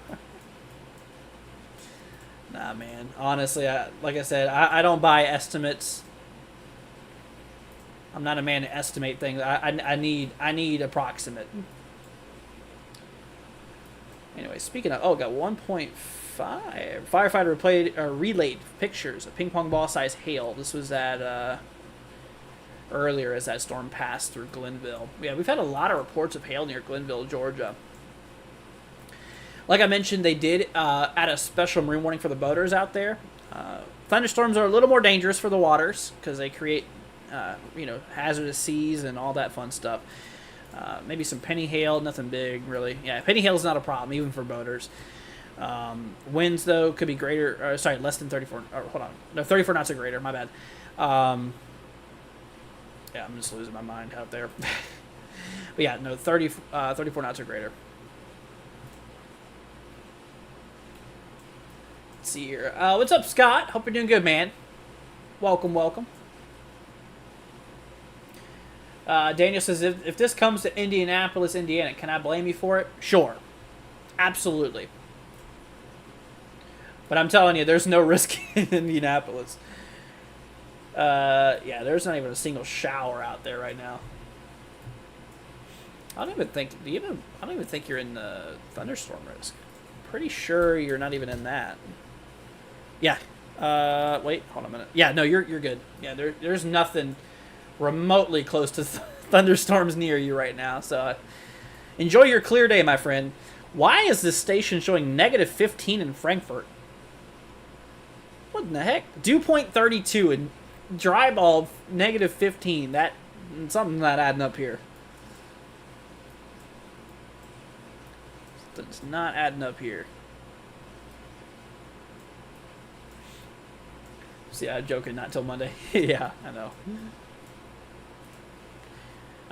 Nah, man. Honestly, like I said, I don't buy estimates. I'm not a man to estimate things. I need approximate. Anyway, speaking of, got 1.5. Firefighter relayed pictures of ping pong ball size hail. This was at earlier as that storm passed through Glenville. Yeah, we've had a lot of reports of hail near Glenville, Georgia. Like I mentioned, they did add a special marine warning for the boaters out there. Thunderstorms are a little more dangerous for the waters because they create, hazardous seas and all that fun stuff. Maybe some penny hail, nothing big, really. Yeah, penny hail is not a problem, even for boaters. Winds, though, could be greater. Less than 34. Hold on. No, 34 knots or greater. My bad. Yeah, I'm just losing my mind out there. But yeah, no, 34 knots or greater. Let's see here. What's up, Scott? Hope you're doing good, man. Welcome, welcome. Daniel says, if this comes to Indianapolis, Indiana, can I blame you for it? Sure. Absolutely. But I'm telling you, there's no risk in Indianapolis. Yeah, there's not even a single shower out there right now. I don't even think you're in the thunderstorm risk. Pretty sure you're not even in that. Yeah. Wait, hold on a minute. Yeah, no, you're good. Yeah, there's nothing remotely close to thunderstorms near you right now. So enjoy your clear day, my friend. Why is this station showing negative 15 in Frankfurt? What in the heck? Dew point 32 and dry bulb negative 15. Something's not adding up here. It's not adding up here. See, I'm joking. Not till Monday. Yeah, I know.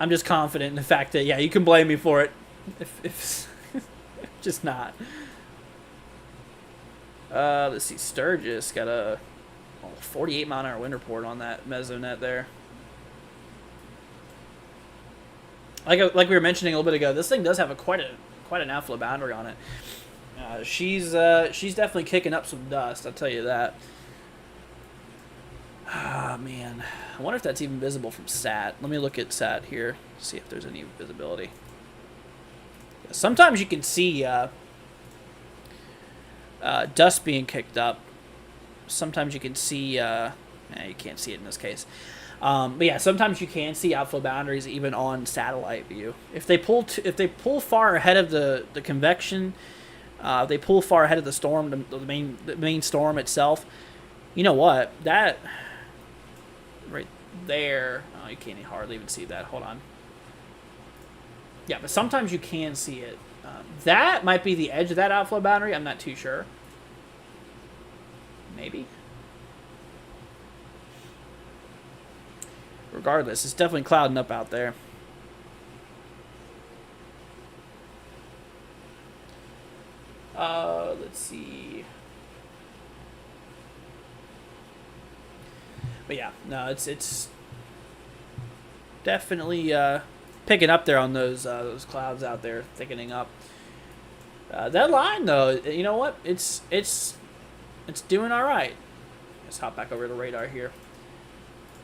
I'm just confident in the fact that, yeah, you can blame me for it. If just not. Let's see. Sturgis got a 48 mile an hour wind report on that mesonet there. Like we were mentioning a little bit ago, this thing does have quite an outflow boundary on it. She's definitely kicking up some dust. I'll tell you that. Ah, man. I wonder if that's even visible from SAT. Let me look at SAT here, see if there's any visibility. Sometimes you can see dust being kicked up. Sometimes you can see... you can't see it in this case. But yeah, sometimes you can see outflow boundaries even on satellite view. If they pull far ahead of the convection, they pull far ahead of the storm, the main storm itself. You know what? That right there, you can't hardly even see that. Hold on. Yeah, but sometimes you can see it. That might be the edge of that outflow boundary. I'm not too sure. Maybe. Regardless, it's definitely clouding up out there. Let's see. But yeah, no, it's definitely picking up there on those clouds out there, thickening up. That line though, you know what? It's doing all right. Let's hop back over to the radar here.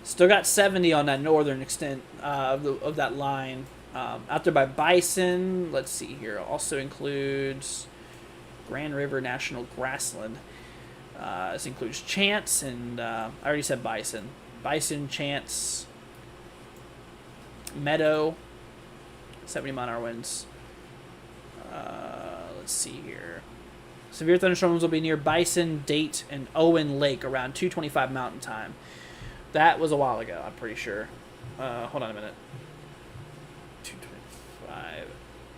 Still got 70 on that northern extent of that line. Out there by Bison, let's see here, also includes Grand River National Grassland. This includes Chance and, I already said Bison. Bison, Chance, Meadow, 70-mile-an-hour winds. Let's see here. Severe thunderstorms will be near Bison, Date, and Owen Lake around 2:25 Mountain Time. That was a while ago, I'm pretty sure. Hold on a minute.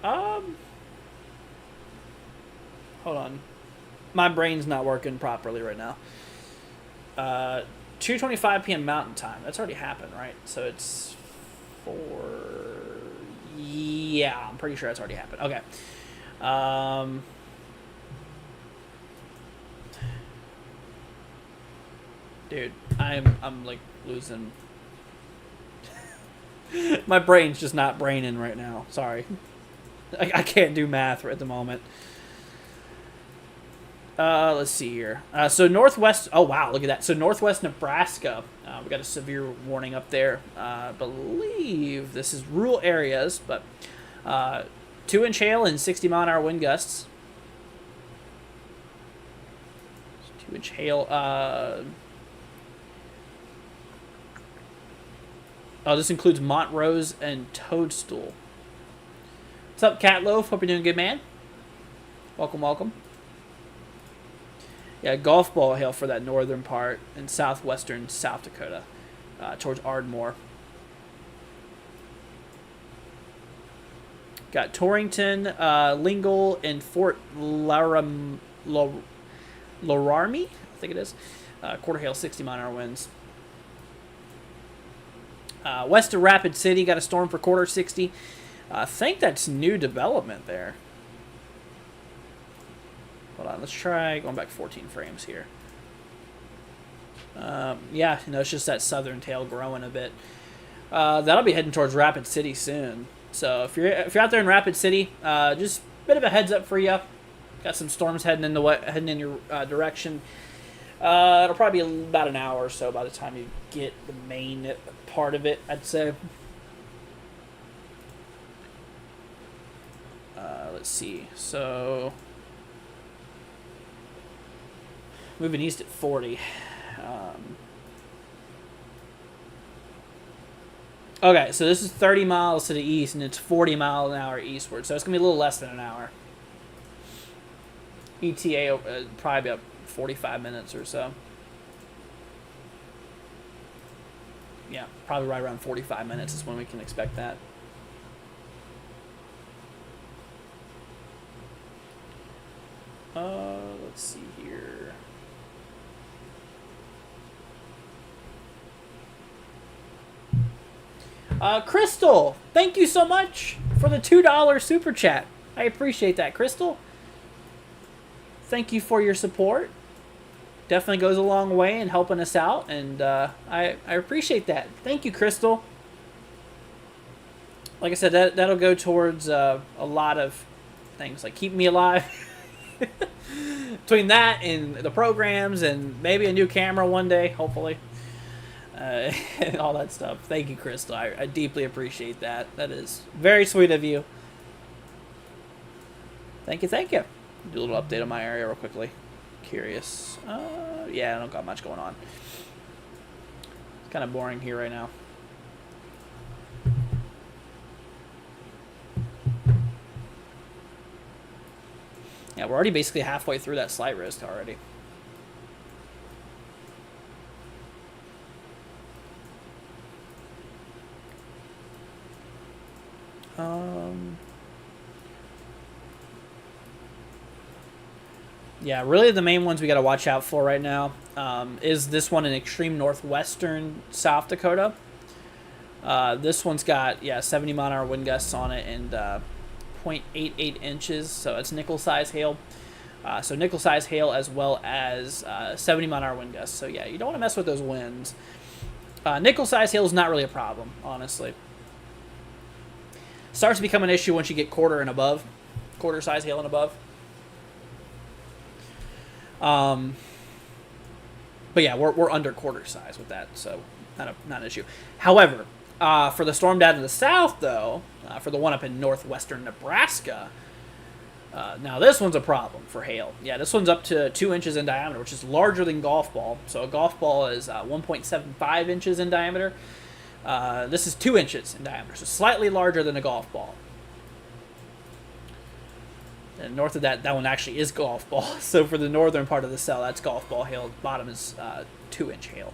2:25. Hold on. My brain's not working properly right now. 2:25 p.m. Mountain Time. That's already happened, right? So it's 4... Yeah, I'm pretty sure that's already happened. Okay. Dude, I'm like losing. My brain's just not braining right now. Sorry. I can't do math at the moment. Let's see here. So northwest. Oh wow, look at that. So northwest Nebraska. We got a severe warning up there. I believe this is rural areas, but 2-inch hail and 60-mile-an-hour wind gusts. 2-inch hail. Oh, this includes Montrose and Toadstool. What's up, Cat Loaf? Hope you're doing good, man. Welcome, welcome. Yeah, golf ball hail for that northern part in southwestern South Dakota, towards Ardmore. Got Torrington, Lingle, and Fort Laramie, I think it is. Quarter hail, 60-mile-an-hour winds. West of Rapid City, got a storm for quarter 60. I think that's new development there. Hold on, let's try going back 14 frames here. Yeah, you know, it's just that southern tail growing a bit. That'll be heading towards Rapid City soon. So if you're out there in Rapid City, just a bit of a heads up for you. Got some storms heading in your direction. It'll probably be about an hour or so by the time you get the main part of it, I'd say. Let's see. So moving east at 40. Okay, so this is 30 miles to the east, and it's 40 miles an hour eastward. So it's going to be a little less than an hour. ETA probably about 45 minutes or so. Yeah, probably right around 45 minutes is when we can expect that. Let's see here. Crystal, thank you so much for the $2 super chat. I appreciate that, Crystal. Thank you for your support. Definitely goes a long way in helping us out, and I appreciate that. Thank you, Crystal. Like I said, that'll go towards a lot of things, like keeping me alive. Between that and the programs and maybe a new camera one day, hopefully. And all that stuff. Thank you, Crystal. I deeply appreciate that. That is very sweet of you. Thank you, thank you. Do a little update on my area real quickly. Curious. Yeah, I don't got much going on. It's kind of boring here right now. Yeah, we're already basically halfway through that slight risk already. Yeah, really the main ones we got to watch out for right now is this one in extreme northwestern South Dakota. This one's got, 70-mile-an-hour wind gusts on it and 0.88 inches, so it's nickel-size hail. So nickel-size hail as well as 70-mile-an-hour wind gusts. So yeah, you don't want to mess with those winds. Nickel-size hail is not really a problem, honestly. Starts to become an issue once you get quarter and above, quarter-size hail and above. But yeah, we're under quarter size with that, so not an issue. However, for the storm down to the south, though, for the one up in northwestern Nebraska, now this one's a problem for hail. Yeah, this one's up to 2 inches in diameter, which is larger than golf ball. So a golf ball is 1.75 inches in diameter. This is 2 inches in diameter, so slightly larger than a golf ball. And north of that, that one actually is golf ball. So for the northern part of the cell, that's golf ball hail. The bottom is 2-inch hail.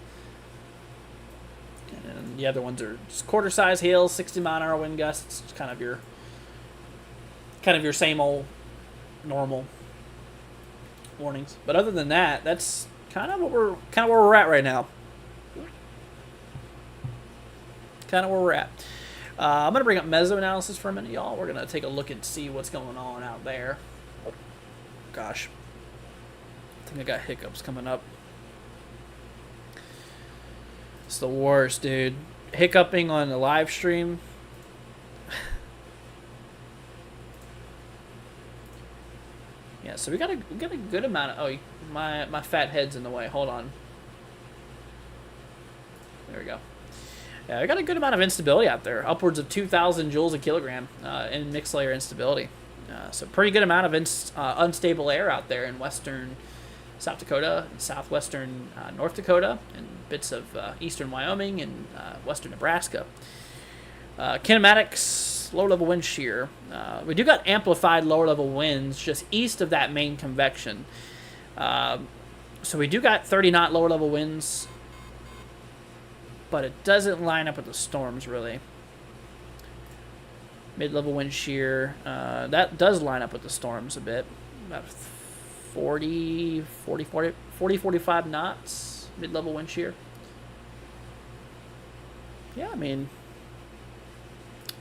And then the other ones are just quarter size hail, 60-mile-an-hour wind gusts. It's kind of your same old normal warnings. But other than that, that's kind of where we're at right now. Kind of where we're at. I'm gonna bring up meso analysis for a minute, y'all. We're gonna take a look and see what's going on out there. Gosh, I think I got hiccups coming up. It's the worst, dude. Hiccuping on the live stream. Yeah, so we got a good amount of. Oh, my fat head's in the way. Hold on. There we go. Yeah, I got a good amount of instability out there, upwards of 2,000 joules a kilogram in mixed layer instability. So pretty good amount of unstable air out there in western South Dakota, and southwestern North Dakota, and bits of eastern Wyoming and western Nebraska. Kinematics, lower level wind shear. We do got amplified lower level winds just east of that main convection. So we do got 30-knot lower level winds, but it doesn't line up with the storms, really. Mid-level wind shear, that does line up with the storms a bit. About 45 knots, mid-level wind shear. Yeah, I mean,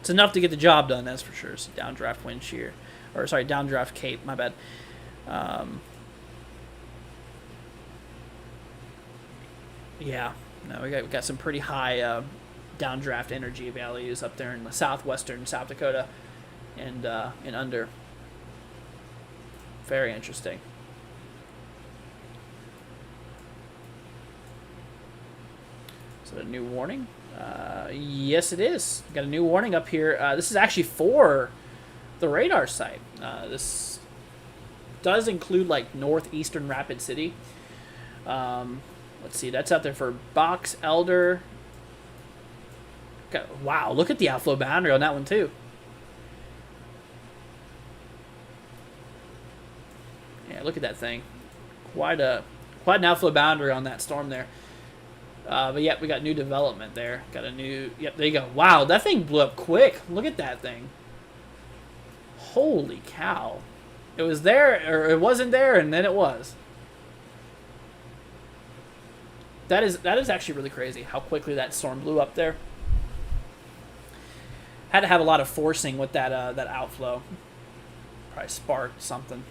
it's enough to get the job done, that's for sure. So downdraft wind shear, or sorry, downdraft cape, my bad. Yeah. No, we got some pretty high downdraft energy values up there in the southwestern South Dakota and under. Very interesting. Is it a new warning? Yes, it is. Got a new warning up here. This is actually for the radar site. This does include like northeastern Rapid City. Let's see, that's out there for Box Elder. Okay, wow, look at the outflow boundary on that one too. Yeah, look at that thing. Quite an outflow boundary on that storm there. But yeah, we got new development there. Got a new. Yep, there you go. Wow, that thing blew up quick. Look at that thing. Holy cow! It was there, or it wasn't there, and then it was. That is actually really crazy how quickly that storm blew up there. Had to have a lot of forcing with that that outflow. Probably sparked something.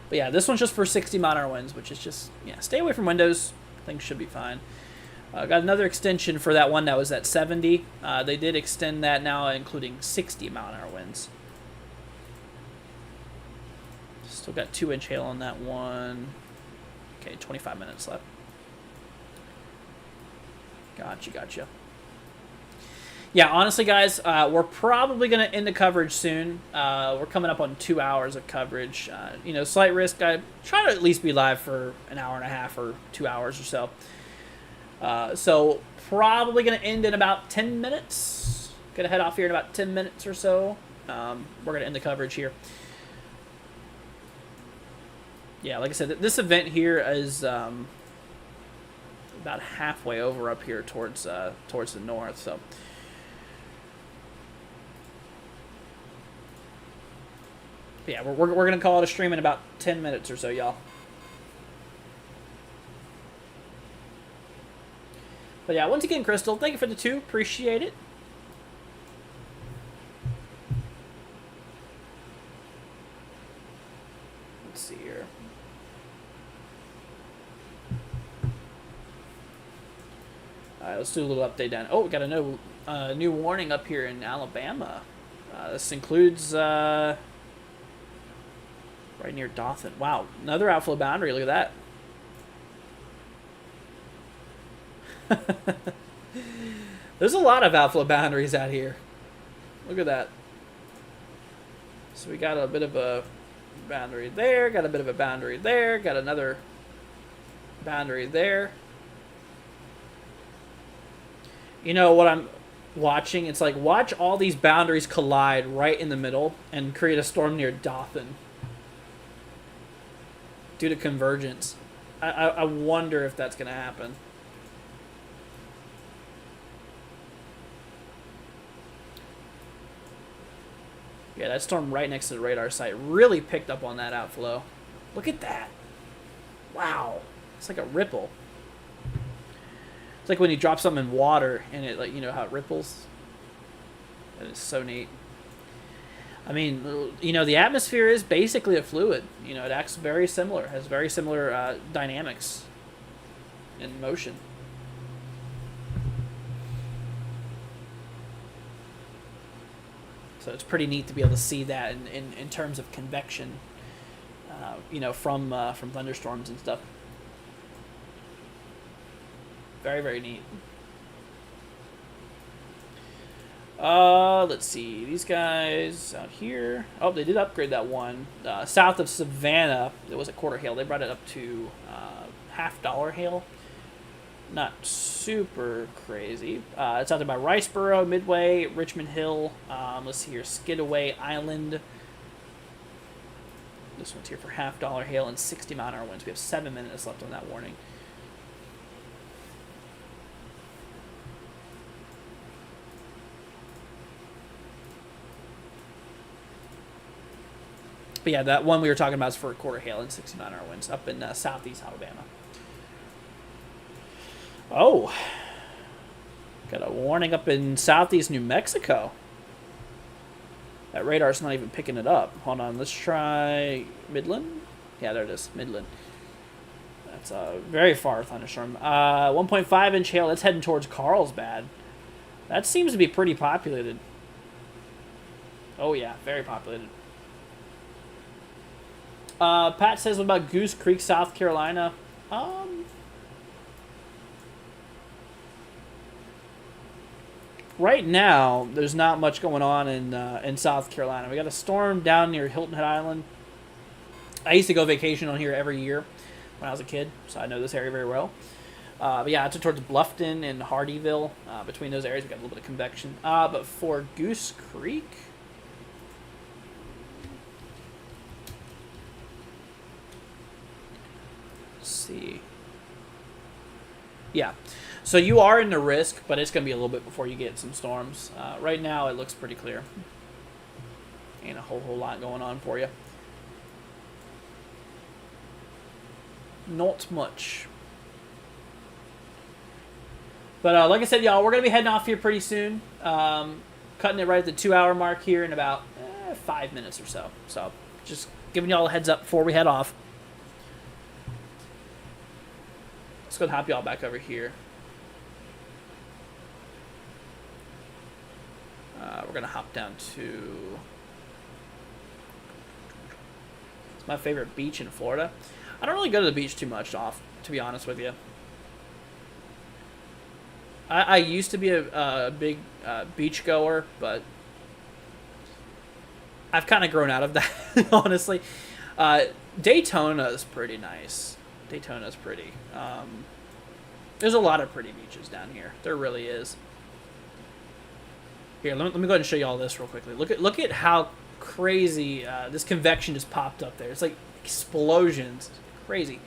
But yeah, this one's just for 60-mile-an-hour winds, which is just, yeah, stay away from windows. Things should be fine. Got another extension for that one that was at 70. They did extend that now, including 60-mile-an-hour winds. Still got 2-inch hail on that one. Okay, 25 minutes left. Gotcha. Yeah, honestly, guys, we're probably going to end the coverage soon. We're coming up on 2 hours of coverage. You know, slight risk. I try to at least be live for an hour and a half or 2 hours or so. So probably going to end in about 10 minutes. Going to head off here in about 10 minutes or so. We're going to end the coverage here. Yeah, like I said, this event here is about halfway over up here towards the north. So, but yeah, we're gonna call it a stream in about 10 minutes or so, y'all. But yeah, once again, Crystal, thank you for the 2. Appreciate it. Let's see here. All right, let's do a little update down. Oh, we got a new warning up here in Alabama. This includes right near Dothan. Wow, another outflow boundary. Look at that. There's a lot of outflow boundaries out here. Look at that. So we got a bit of a boundary there, got a bit of a boundary there, got another boundary there. You know what watching. It's like, watch all these boundaries collide right in the middle and create a storm near Dothan due to convergence. I wonder if that's going to happen. Yeah, that storm right next to the radar site really picked up on that outflow. Look at that. Wow. It's like a ripple. It's like when you drop something in water and it, like, you know how it ripples? That is so neat. I mean, you know, the atmosphere is basically a fluid. You know, it acts very similar, has very similar dynamics and motion. So it's pretty neat to be able to see that in terms of convection, you know, from thunderstorms and stuff. Very, very neat. Let's see. These guys out here. Oh, they did upgrade that one. South of Savannah, it was a quarter hail. They brought it up to $half hail. Not super crazy. It's out there by Riceboro, Midway, Richmond Hill. Let's see here. Skidaway Island. This one's here for $half hail and 60-mile-an-hour winds. We have 7 minutes left on that warning. But yeah, that one we were talking about is for a quarter hail and 60-mile-an-hour winds up in southeast Alabama. Oh, got a warning up in southeast New Mexico. That radar's not even picking it up. Hold on, let's try Midland. Yeah, there it is, Midland. That's a very far thunderstorm. 1.5-inch hail. It's heading towards Carlsbad. That seems to be pretty populated. Oh yeah, very populated. Pat says, what about Goose Creek, South Carolina? Right now, there's not much going on in South Carolina. We got a storm down near Hilton Head Island. I used to go vacation on here every year when I was a kid, so I know this area very well. But yeah, it's towards Bluffton and Hardyville. Between those areas, we got a little bit of convection. But for Goose Creek, let's see. Yeah. So you are in the risk, but it's going to be a little bit before you get some storms. Right now, it looks pretty clear. Ain't a whole lot going on for you. Not much. But like I said, y'all, we're going to be heading off here pretty soon. Cutting it right at the 2-hour mark here in about 5 minutes or so. So just giving y'all a heads up before we head off. Let's go and hop y'all back over here. We're going to hop down to... It's my favorite beach in Florida. I don't really go to the beach too much, to be honest with you. I used to be a big beach goer, but I've kind of grown out of that, honestly. Daytona is pretty nice. Daytona's pretty. There's a lot of pretty beaches down here. There really is. Here, let me go ahead and show you all this real quickly. Look at how crazy this convection just popped up there. It's like explosions. It's crazy.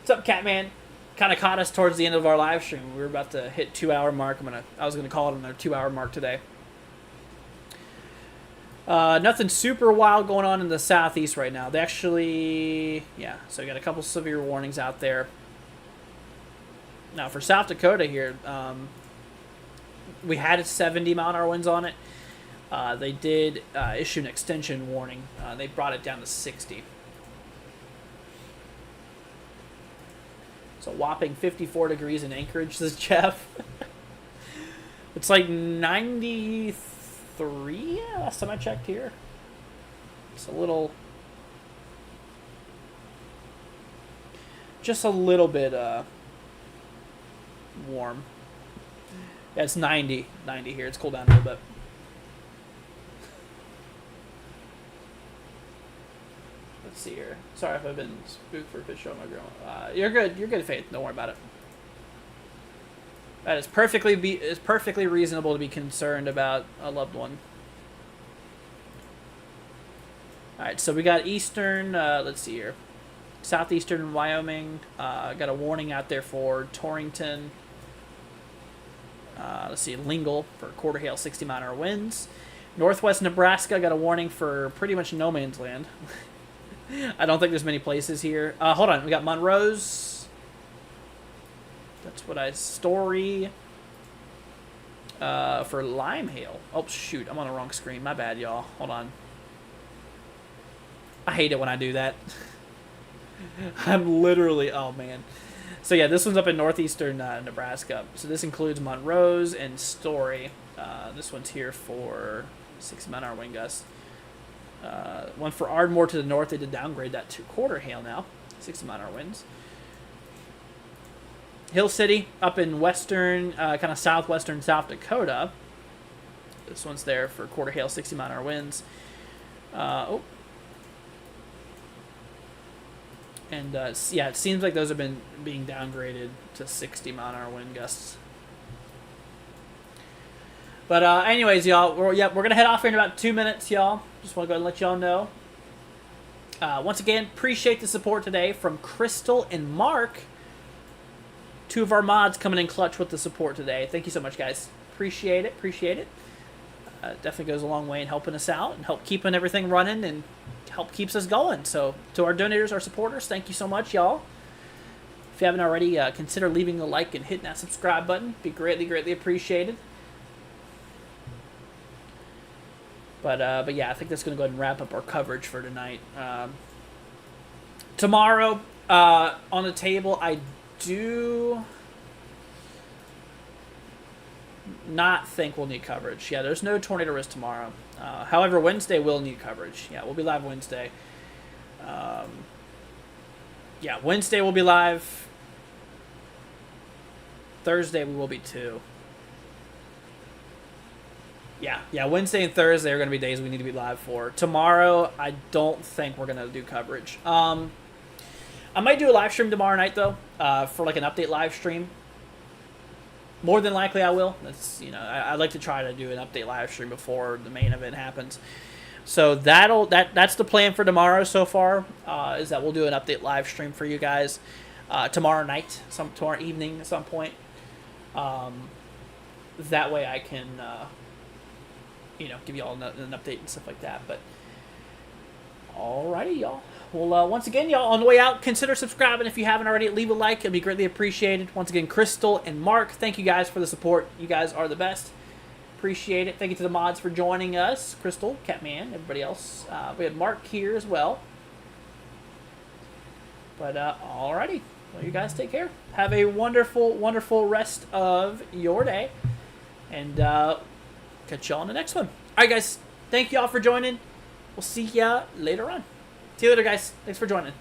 What's up, Catman? Kind of caught us towards the end of our live stream. We were about to hit 2-hour mark. I was gonna call it another 2-hour mark today. Nothing super wild going on in the southeast right now. They actually, yeah. So we got a couple severe warnings out there. Now for South Dakota here, we had 70-mile-an-hour winds on it. They did issue an extension warning. They brought it down to 60. It's a whopping 54 degrees in Anchorage, says Jeff. It's like 93 last time I checked here. It's a little... Just a little bit warm. Yeah, it's 90 here. It's cooled down a little bit. Let's see here. Sorry if I've been spooked for a fish show my girl. You're good. You're good, Faith. Don't worry about it. That is perfectly reasonable to be concerned about a loved one. All right, so we got eastern. Let's see here, southeastern Wyoming. Got a warning out there for Torrington. Let's see, Lingle for quarter hail, 60-mile-an-hour winds. Northwest Nebraska got a warning for pretty much no man's land. I don't think there's many places here. Hold on, we got Monroe's. That's what Story. For lime hail. Oh, shoot, I'm on the wrong screen. My bad, y'all. Hold on. I hate it when I do that. I'm literally, oh, man. So, yeah, this one's up in northeastern Nebraska. So, this includes Monroe's and Story. This one's here for 60-mile-an-hour wind gusts. One for Ardmore to the north. They did downgrade that to quarter hail now. 60-mile-an-hour winds. Hill City up in western, kind of southwestern South Dakota. This one's there for quarter hail, 60-mile-an-hour winds. And yeah, it seems like those have been being downgraded to 60-mile-an-hour wind gusts. But anyways, y'all, we're gonna head off here in about 2 minutes, y'all. Just want to go ahead and let y'all know. Once again, appreciate the support today from Crystal and Mark. 2 of our mods coming in clutch with the support today. Thank you so much, guys. Appreciate it. Definitely goes a long way in helping us out and help keeping everything running and help keeps us going. So to our donators, our supporters, thank you so much, y'all. If you haven't already, consider leaving a like and hitting that subscribe button. Be greatly appreciated. But yeah, I think that's going to go ahead and wrap up our coverage for tonight. Tomorrow, on the table, I do not think we'll need coverage. Yeah, there's no tornado risk tomorrow. However, Wednesday will need coverage. Yeah, we'll be live Wednesday. Yeah, Wednesday we'll be live. Thursday we will be too. Yeah, Wednesday and Thursday are going to be days we need to be live for. Tomorrow, I don't think we're going to do coverage. I might do a live stream tomorrow night, though, for like an update live stream. More than likely I will. That's, I like to try to do an update live stream before the main event happens. So that's the plan for tomorrow so far, is that we'll do an update live stream for you guys tomorrow night, tomorrow evening at some point. That way I can... give you all an update and stuff like that. But alrighty, y'all. Well, once again, y'all, on the way out, consider subscribing if you haven't already. Leave a like. It'd be greatly appreciated. Once again, Crystal and Mark, thank you guys for the support. You guys are the best. Appreciate it. Thank you to the mods for joining us. Crystal, Catman, everybody else. We had Mark here as well. But alrighty. Well, you guys take care. Have a wonderful, wonderful rest of your day. And catch y'all on the next one. Alright, guys. Thank y'all for joining. We'll see ya later on. See you later, guys. Thanks for joining.